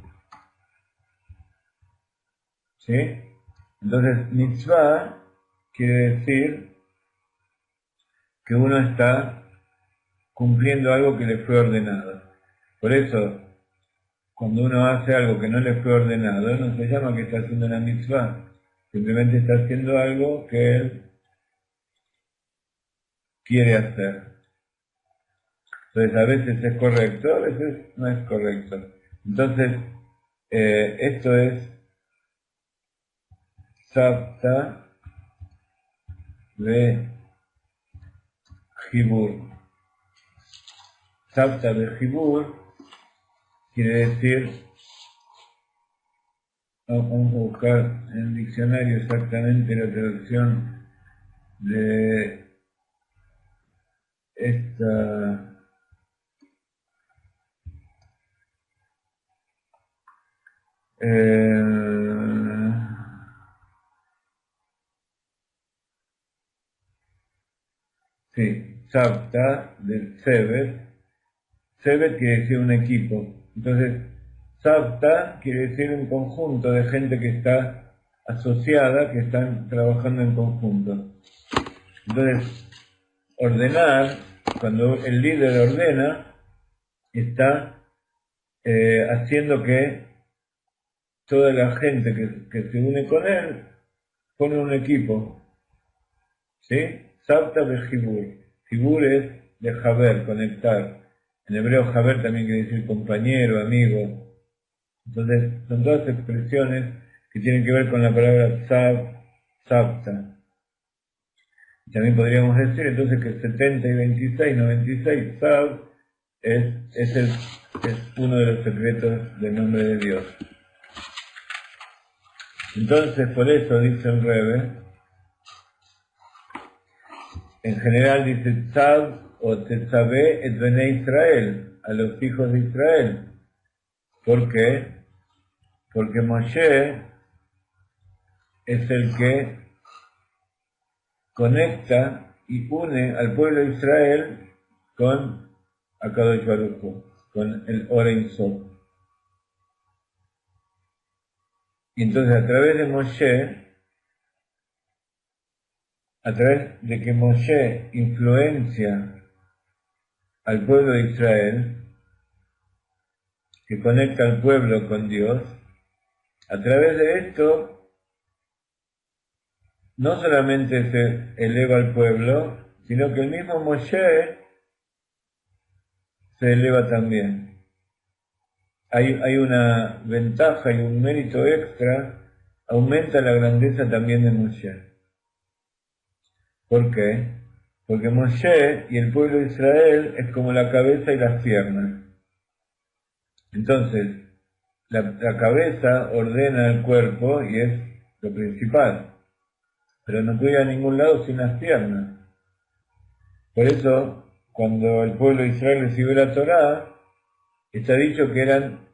¿Sí? Entonces, mitzvah quiere decir que uno está cumpliendo algo que le fue ordenado. Por eso, cuando uno hace algo que no le fue ordenado, no se llama que está haciendo una mitzvah. Simplemente está haciendo algo que él quiere hacer. Entonces, a veces es correcto, a veces no es correcto. Entonces, esto es tzavta vejibur. Tzavta vejibur quiere decir, vamos a buscar en el diccionario exactamente la traducción de esta sí, tzavta del Sevet. Sevet quiere decir un equipo. Entonces, tzavta quiere decir un conjunto de gente que está asociada, que están trabajando en conjunto. Entonces, ordenar, cuando el líder ordena, está haciendo que toda la gente que se une con él pone un equipo. ¿Sí? Tzavta vejibur. Jibur es de haber, conectar. En hebreo haber también quiere decir compañero, amigo. Entonces, son todas expresiones que tienen que ver con la palabra tzav, tzavta. También podríamos decir entonces que 70 y 26, 96, tzav, es uno de los secretos del nombre de Dios. Entonces, por eso dice el Rebbe, en general dice tzav o tetzavé et bene Israel, a los hijos de Israel. ¿Por qué? Porque Moshe es el que conecta y une al pueblo de Israel con Akadosh Baruj Hu, con el Oren Sof. Y entonces a través de Moshe, a través de que Moshe influencia al pueblo de Israel, que conecta al pueblo con Dios, a través de esto no solamente se eleva al pueblo, sino que el mismo Moshe se eleva también. Hay una ventaja y un mérito extra, aumenta la grandeza también de Moshe. ¿Por qué? Porque Moshe y el pueblo de Israel es como la cabeza y las piernas. Entonces, la cabeza ordena el cuerpo y es lo principal, pero no puede ir a ningún lado sin las piernas. Por eso, cuando el pueblo de Israel recibió la Torá, está dicho que eran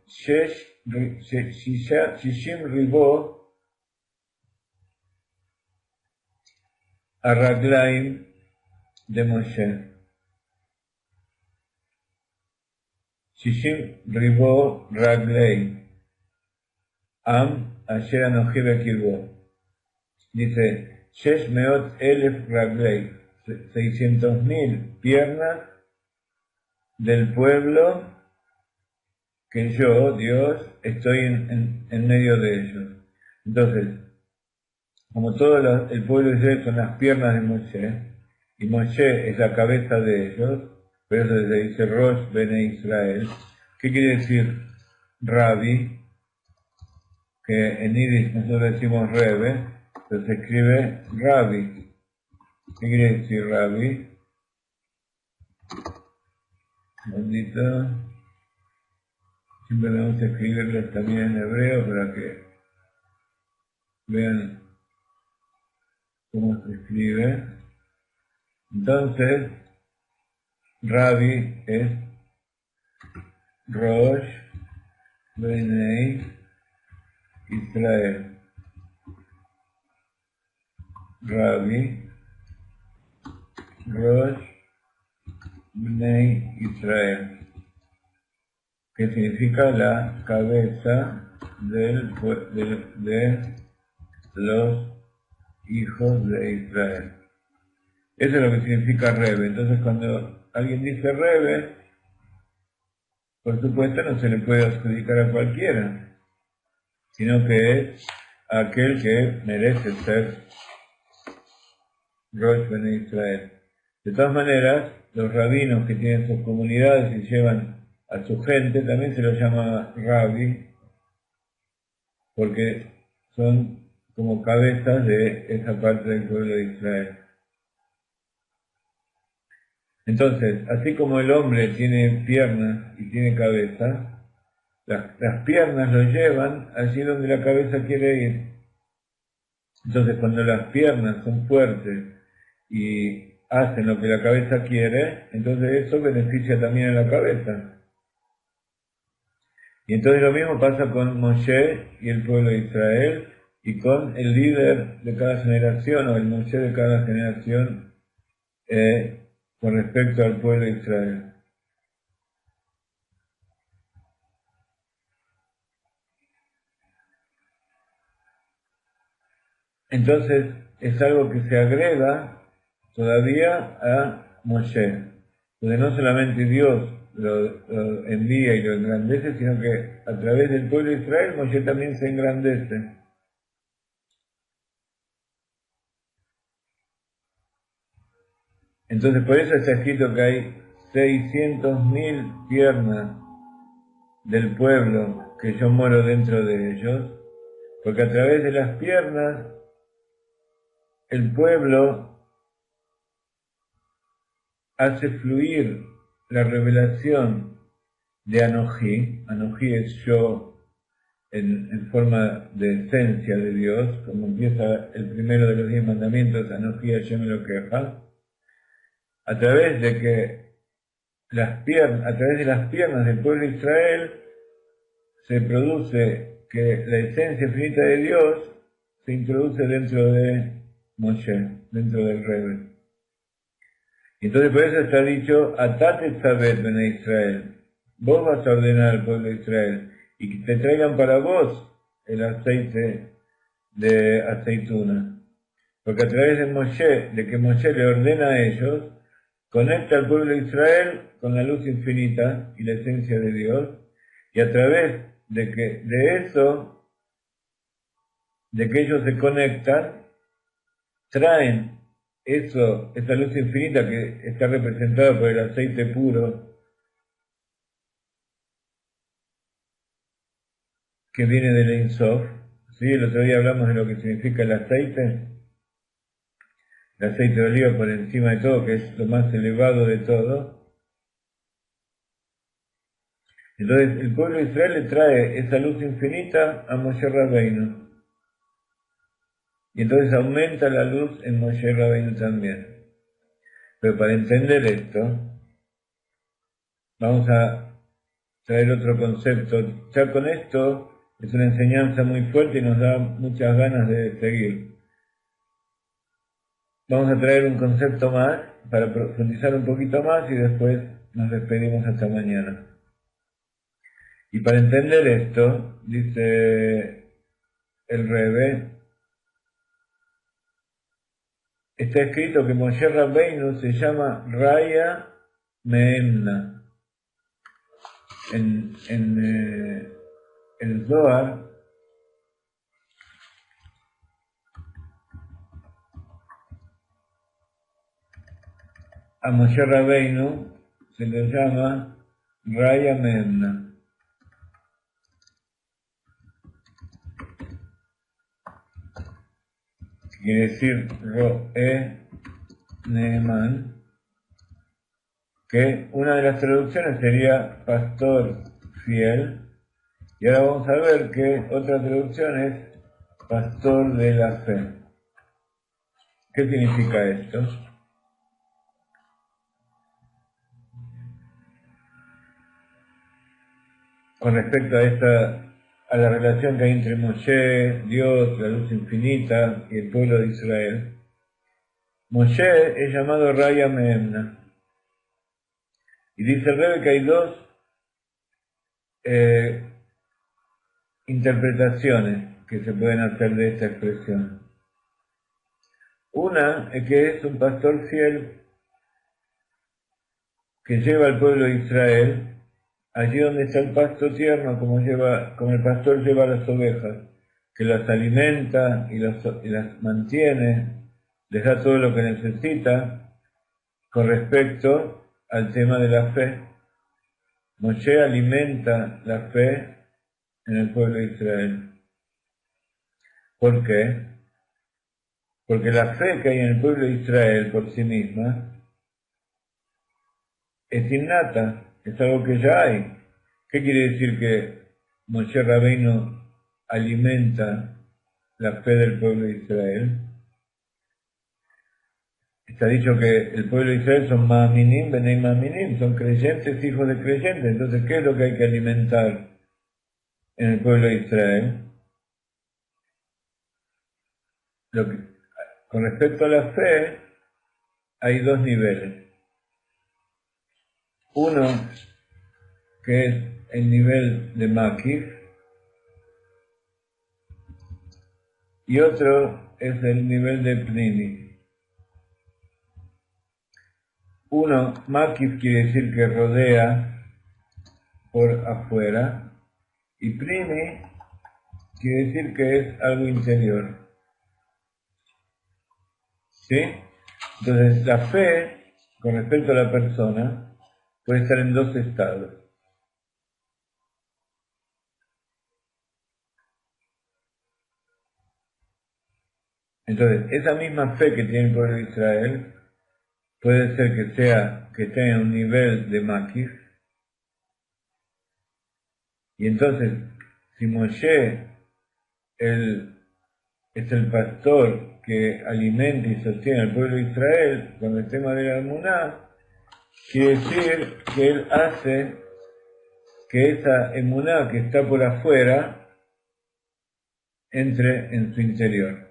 Shishim Ribó Arraglaim de Moshe. Shishim Ribó Raglei Am Asher Anoji Bekirbo. Dice, Shesh Meot Elef Raglei, 600.000 piernas del pueblo que yo, Dios, estoy en medio de ellos. Entonces, como todo el pueblo de Israel son las piernas de Moshe, y Moshe es la cabeza de ellos, por eso se dice Rosh Bene Israel, ¿Qué quiere decir Rabbi? Que en Yiddish nosotros decimos Rebe, pero se escribe Rabbi. ¿Qué quiere decir Rabbi? Bendito. Siempre debemos escribirles también en hebreo para que vean cómo se escribe. Entonces, Rabbi es Rosh Bnei Israel. Rabbi Rosh Bnei Israel, que significa la cabeza de los hijos de Israel. Eso es lo que significa Rebe. Entonces cuando alguien dice Rebe, por supuesto no se le puede adjudicar a cualquiera, sino que es aquel que merece ser Rosh Bnei Israel. De todas maneras, los rabinos que tienen sus comunidades y llevan a su gente, también se los llama Rabbi, porque son como cabezas de esa parte del pueblo de Israel. Entonces, así como el hombre tiene piernas y tiene cabeza, las piernas lo llevan allí donde la cabeza quiere ir. Entonces, cuando las piernas son fuertes y hacen lo que la cabeza quiere, entonces eso beneficia también a la cabeza. Y entonces lo mismo pasa con Moshe y el pueblo de Israel y con el líder de cada generación o el Moshe de cada generación con respecto al pueblo de Israel. Entonces es algo que se agrega todavía a Moshe, donde no solamente Dios lo envía y lo engrandece, sino que a través del pueblo de Israel Moshe también se engrandece. Entonces por eso está escrito que hay 600.000 piernas del pueblo que yo moro dentro de ellos, porque a través de las piernas el pueblo hace fluir la revelación de Anojí. Anojí es yo en forma de esencia de Dios, como empieza el primero de los 10 mandamientos, Anojí Hashem Elokeja, a través de que a través de las piernas del pueblo de Israel se produce que la esencia infinita de Dios se introduce dentro de Moshe, dentro del Rebbe. Y entonces por eso está dicho, Atate Sabet Bene Israel, vos vas a ordenar al pueblo de Israel y que te traigan para vos el aceite de aceituna. Porque a través de que Moshe le ordena a ellos, conecta al pueblo de Israel con la luz infinita y la esencia de Dios, y a través de que ellos se conectan, traen esa luz infinita que está representada por el aceite puro que viene del Ein Sof. ¿Sí? El otro día hablamos de lo que significa el aceite de oliva por encima de todo, que es lo más elevado de todo. Entonces el pueblo de Israel le trae esa luz infinita a Moshe Rabbeinu. Y entonces aumenta la luz en Moshe Rabbeinu también. Pero para entender esto, vamos a traer otro concepto. Ya con esto es una enseñanza muy fuerte y nos da muchas ganas de seguir. Vamos a traer un concepto más para profundizar un poquito más y después nos despedimos hasta mañana. Y para entender esto, dice el Rebbe, está escrito que Moshe Rabbeinu se llama Raya Meemna. En el Zohar a Moshe Rabbeinu se le llama Raya Memna. Quiere decir Roe Neeman, que una de las traducciones sería pastor fiel, y ahora vamos a ver que otra traducción es pastor de la fe. ¿Qué significa esto? Con respecto a la relación que hay entre Moshe, Dios, la luz infinita y el pueblo de Israel. Moshe es llamado Raya Memna. Y dice el Rebbe que hay dos interpretaciones que se pueden hacer de esta expresión. Una es que es un pastor fiel que lleva al pueblo de Israel allí donde está el pasto tierno, como el pastor lleva a las ovejas, que las alimenta y las mantiene, les da todo lo que necesita con respecto al tema de la fe. Moshe alimenta la fe en el pueblo de Israel. ¿Por qué? Porque la fe que hay en el pueblo de Israel por sí misma es innata, es algo que ya hay. ¿Qué quiere decir que Moshe Rabbeinu alimenta la fe del pueblo de Israel? Está dicho que el pueblo de Israel son ma'aminim, benei ma'aminim, son creyentes, hijos de creyentes. Entonces, ¿qué es lo que hay que alimentar en el pueblo de Israel? Con respecto a la fe, hay dos niveles. Uno, que es el nivel de Makif, y otro es el nivel de Pnimi. Uno, Makif quiere decir que rodea por afuera, y Pnimi quiere decir que es algo interior. ¿Sí? Entonces, la fe, con respecto a la persona, puede estar en dos estados. Entonces, esa misma fe que tiene el pueblo de Israel puede ser que esté en un nivel de Makif, y entonces, si Moshe es el pastor que alimenta y sostiene al pueblo de Israel con el tema de la emuná, quiere decir que él hace que esa emuná que está por afuera entre en su interior.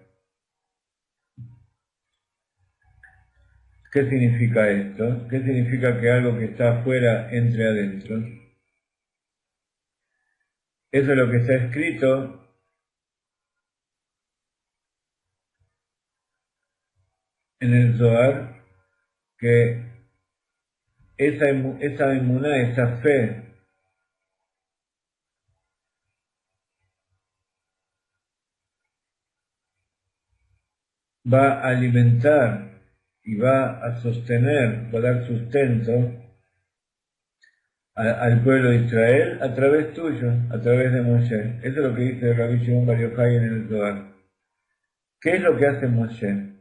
¿Qué significa esto? ¿Qué significa que algo que está afuera entre adentro? Eso es lo que está escrito en el Zohar, que esa emuná, esa fe, va a alimentar y va a sostener, va a dar sustento al pueblo de Israel a través tuyo, a través de Moshe. Eso es lo que dice Rabbi Shimon Bar Yochai en el Zohar. ¿Qué es lo que hace Moshe?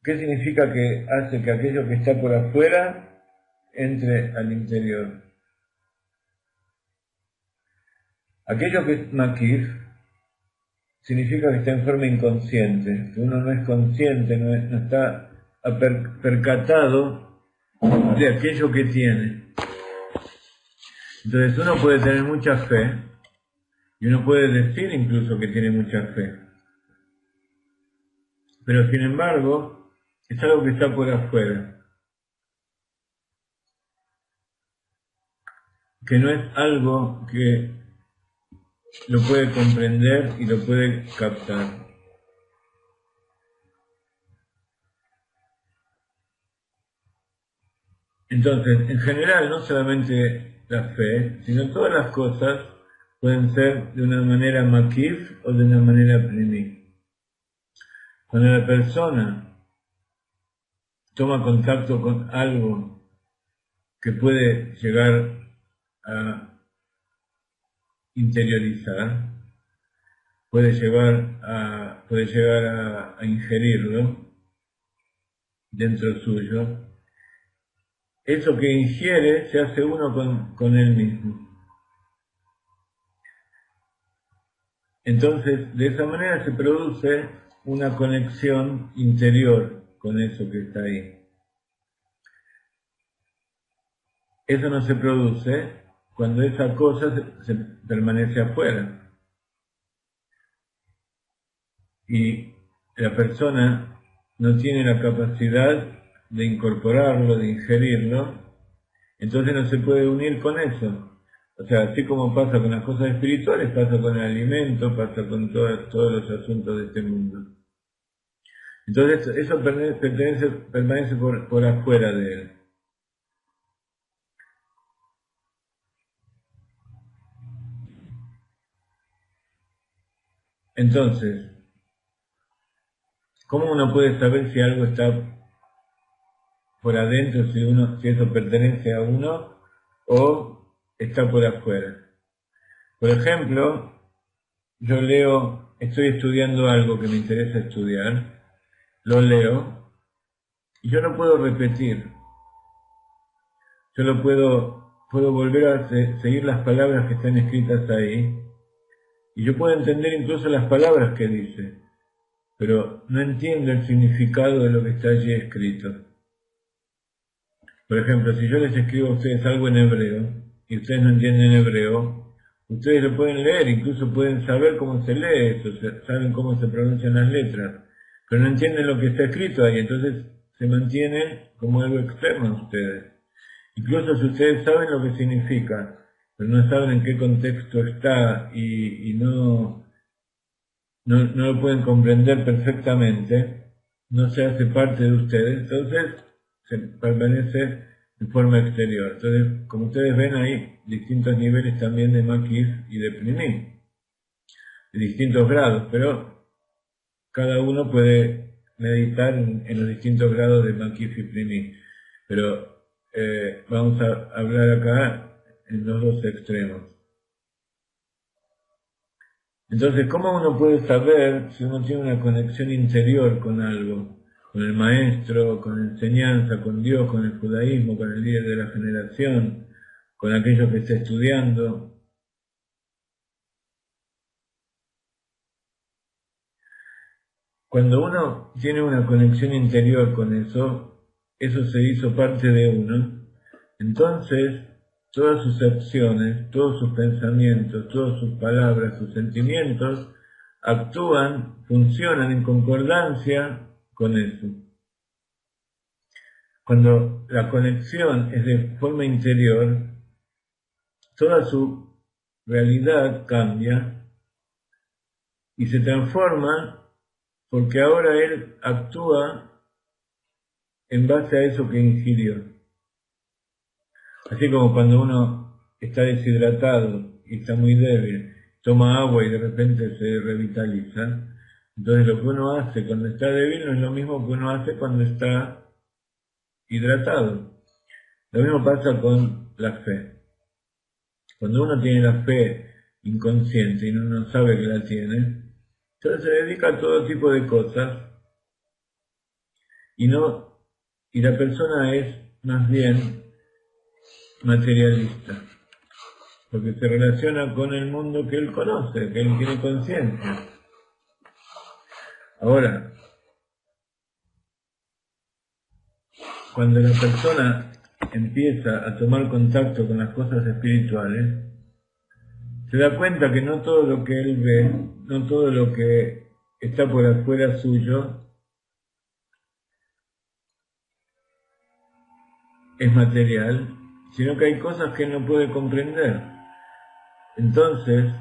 ¿Qué significa que hace que aquello que está por afuera entre al interior? Aquello que es Makif significa que está en forma inconsciente, que uno no es consciente, no está percatado de aquello que tiene. Entonces uno puede tener mucha fe, y uno puede decir incluso que tiene mucha fe, pero sin embargo es algo que está por afuera, que no es algo que lo puede comprender y lo puede captar. Entonces, en general, no solamente la fe, sino todas las cosas pueden ser de una manera makif o de una manera pnimi. Cuando la persona toma contacto con algo que puede llegar a interiorizar, puede llegar a ingerirlo dentro suyo. Eso que ingiere se hace uno con él mismo. Entonces, de esa manera se produce una conexión interior con eso que está ahí. Eso no se produce cuando esa cosa se permanece afuera. Y la persona no tiene la capacidad de incorporarlo, de ingerirlo, entonces no se puede unir con eso. O sea, así como pasa con las cosas espirituales, pasa con el alimento, pasa con todos los asuntos de este mundo. Entonces eso permanece por afuera de él. Entonces, ¿cómo uno puede saber si algo está por adentro, si eso pertenece a uno o está por afuera? Por ejemplo, estoy estudiando algo que me interesa estudiar, lo leo, y yo no puedo repetir. Yo puedo volver a seguir las palabras que están escritas ahí, y yo puedo entender incluso las palabras que dice, pero no entiendo el significado de lo que está allí escrito. Por ejemplo, si yo les escribo a ustedes algo en hebreo, y ustedes no entienden hebreo, ustedes lo pueden leer, incluso pueden saber cómo se lee eso, saben cómo se pronuncian las letras, pero no entienden lo que está escrito ahí, entonces se mantiene como algo externo a ustedes. Incluso si ustedes saben lo que significa, pero no saben en qué contexto está y no lo pueden comprender perfectamente, no se hace parte de ustedes, entonces se permanece de forma exterior. Entonces, como ustedes ven, hay distintos niveles también de Makif y de Pnimi, de distintos grados, pero cada uno puede meditar en los distintos grados de Makif y Pnimi. Pero vamos a hablar acá en los dos extremos. Entonces, ¿cómo uno puede saber si uno tiene una conexión interior con algo? Con el maestro, con la enseñanza, con Dios, con el judaísmo, con el líder de la generación, con aquello que está estudiando. Cuando uno tiene una conexión interior con eso se hizo parte de uno, entonces todas sus acciones, todos sus pensamientos, todas sus palabras, sus sentimientos, actúan, funcionan en concordancia con eso. Cuando la conexión es de forma interior, toda su realidad cambia y se transforma porque ahora él actúa en base a eso que ingirió. Así como cuando uno está deshidratado y está muy débil, toma agua y de repente se revitaliza. Entonces lo que uno hace cuando está débil no es lo mismo que uno hace cuando está hidratado. Lo mismo pasa con la fe. Cuando uno tiene la fe inconsciente y uno no sabe que la tiene, entonces se dedica a todo tipo de cosas y la persona es más bien materialista, porque se relaciona con el mundo que él conoce, que él tiene conciencia. Ahora, cuando la persona empieza a tomar contacto con las cosas espirituales, se da cuenta que no todo lo que él ve, no todo lo que está por afuera suyo es material, sino que hay cosas que él no puede comprender. Entonces,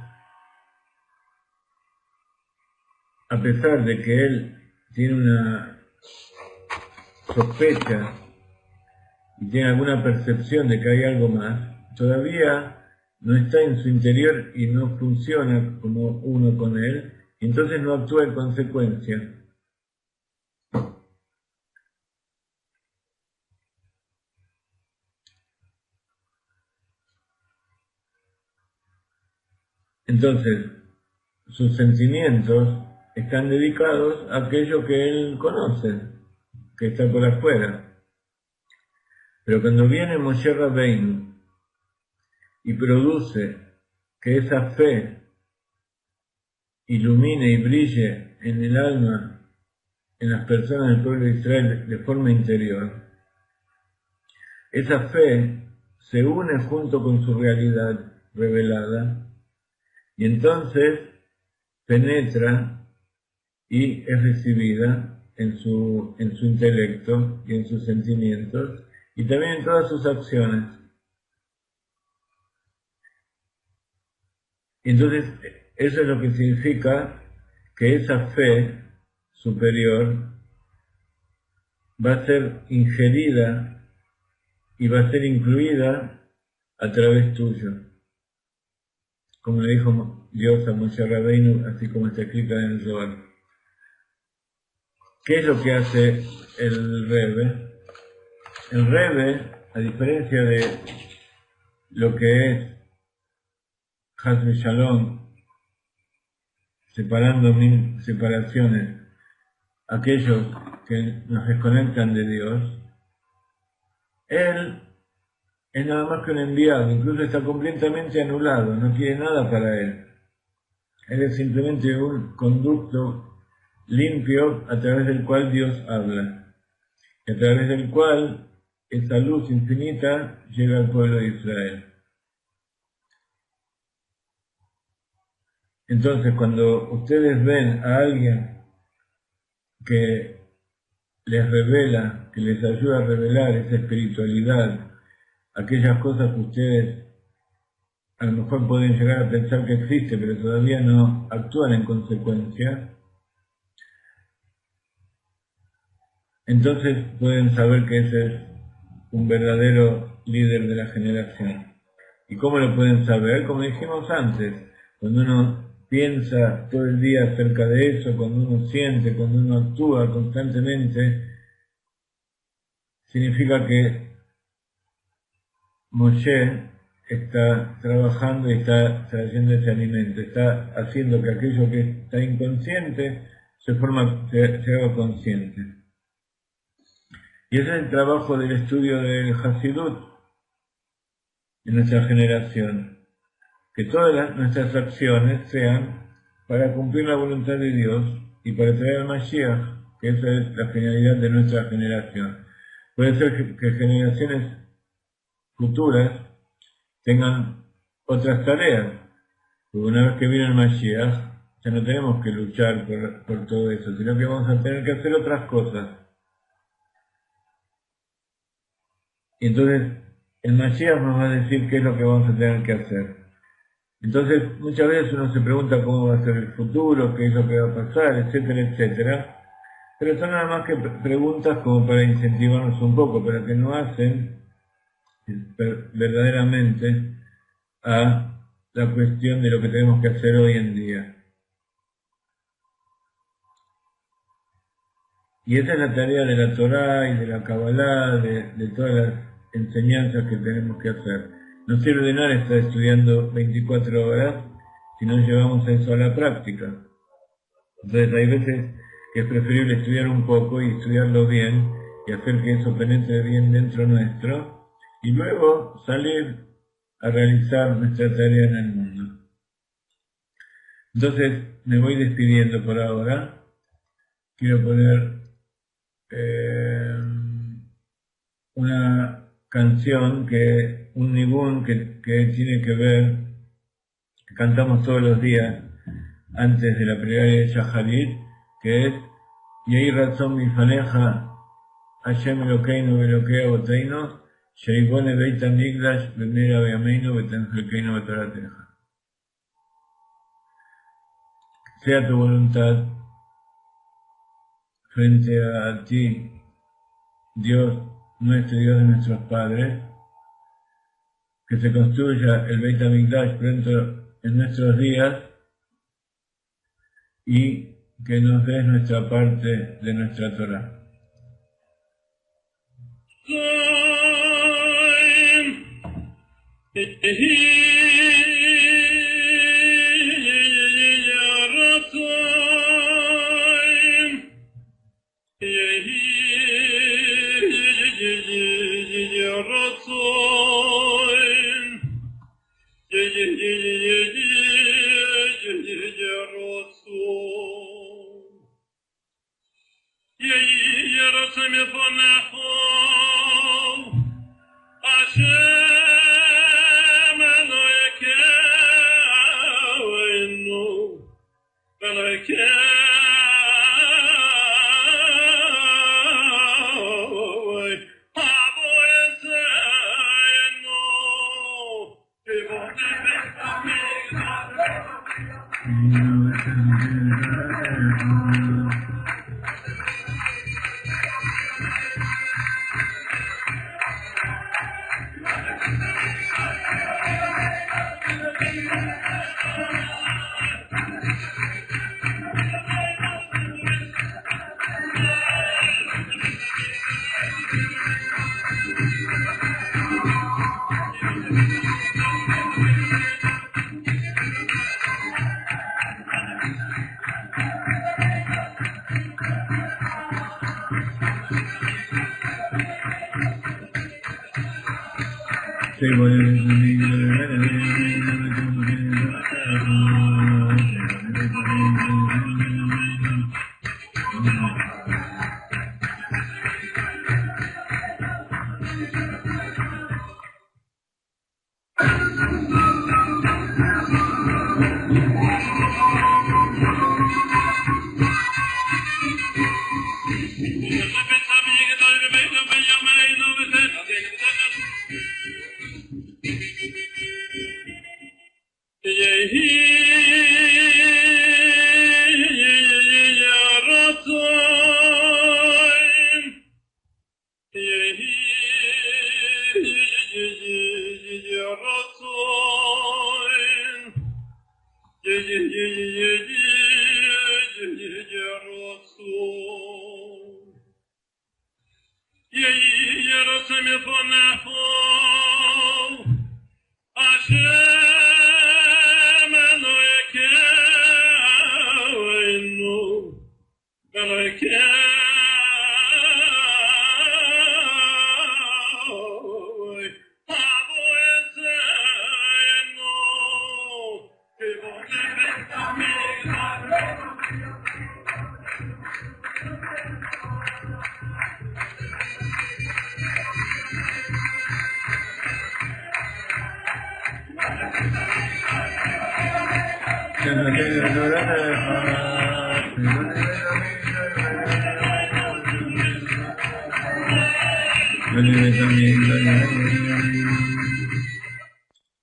a pesar de que él tiene una sospecha y tiene alguna percepción de que hay algo más, todavía no está en su interior y no funciona como uno con él, y entonces no actúa en consecuencia. Entonces, sus sentimientos están dedicados a aquello que él conoce, que está por afuera. Pero cuando viene Moshe Rabbeinu y produce que esa fe ilumine y brille en el alma, en las personas del pueblo de Israel de forma interior, esa fe se une junto con su realidad revelada y entonces penetra y es recibida en su intelecto y en sus sentimientos y también en todas sus acciones. Entonces, eso es lo que significa que esa fe superior va a ser ingerida y va a ser incluida a través tuyo. Como le dijo Dios a Moshe Rabbeinu, así como está escrito en el Zohar. ¿Qué es lo que hace el Rebbe? El Rebbe, a diferencia de lo que es Chas v'Shalom, separando mil separaciones, aquellos que nos desconectan de Dios, él es nada más que un enviado, incluso está completamente anulado, no quiere nada para él. Él es simplemente un conducto limpio a través del cual Dios habla, y a través del cual esa luz infinita llega al pueblo de Israel. Entonces, cuando ustedes ven a alguien que les revela, que les ayuda a revelar esa espiritualidad, aquellas cosas que ustedes a lo mejor pueden llegar a pensar que existe, pero todavía no actúan en consecuencia, entonces pueden saber que ese es un verdadero líder de la generación. ¿Y cómo lo pueden saber? Como dijimos antes, cuando uno piensa todo el día acerca de eso, cuando uno siente, cuando uno actúa constantemente, significa que Moshe está trabajando y está trayendo ese alimento, está haciendo que aquello que está inconsciente se haga consciente. Y ese es el trabajo del estudio del Hasidut en nuestra generación, que todas nuestras acciones sean para cumplir la voluntad de Dios y para traer al Mashiach, que esa es la finalidad de nuestra generación. Puede ser que generaciones futuras tengan otras tareas, porque una vez que viene el Mashiach, ya no tenemos que luchar por todo eso, sino que vamos a tener que hacer otras cosas. Y entonces el Mashiach nos va a decir qué es lo que vamos a tener que hacer. Entonces muchas veces uno se pregunta cómo va a ser el futuro, qué es lo que va a pasar, etcétera, etcétera. Pero son nada más que preguntas como para incentivarnos un poco, pero que no hacen verdaderamente a la cuestión de lo que tenemos que hacer hoy en día. Y esa es la tarea de la Torá y de la Kabbalah, de todas las enseñanzas que tenemos que hacer. No sirve de nada estar estudiando 24 horas si no llevamos eso a la práctica. Entonces hay veces que es preferible estudiar un poco y estudiarlo bien y hacer que eso penetre bien dentro nuestro y luego salir a realizar nuestra tarea en el mundo. Entonces me voy despidiendo por ahora. Quiero poner una canción, un nibún que tiene que ver, que cantamos todos los días antes de la plegaria de Shaharit, que es Yehi Ratzon Mifaneja Hashem Elokeinu Velokei Aboteinu Sheibone Beit HaMikdash B'Meira B'Yameinu B'Tenjelkeinu B'Torateja. Sea tu voluntad frente a ti, Dios nuestro, Dios de nuestros padres, que se construya el Beit HaMikdash pronto en nuestros días y que nos des nuestra parte de nuestra Torah.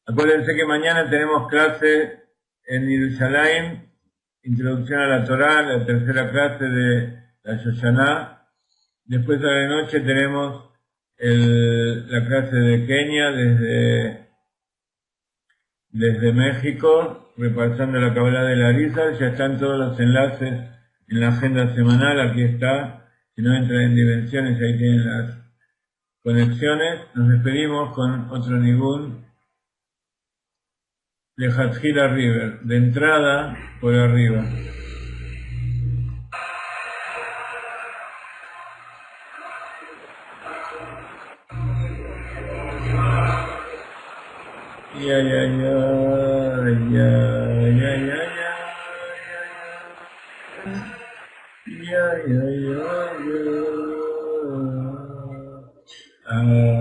Acuérdense que mañana tenemos clase en Yerushalayim, introducción a la Torá, la tercera clase de la Yoshaná. Después a la noche tenemos la clase de Kenia desde México, repasando la Kabbalah de Larisa. Ya están todos los enlaces en la agenda semanal, aquí está. Si no entran en Dimensiones, ahí tienen las conexiones. Nos despedimos con otro nigún de Hatjila River, de entrada por arriba. Ya ya ya ya ya ya ya ya ya ya ya.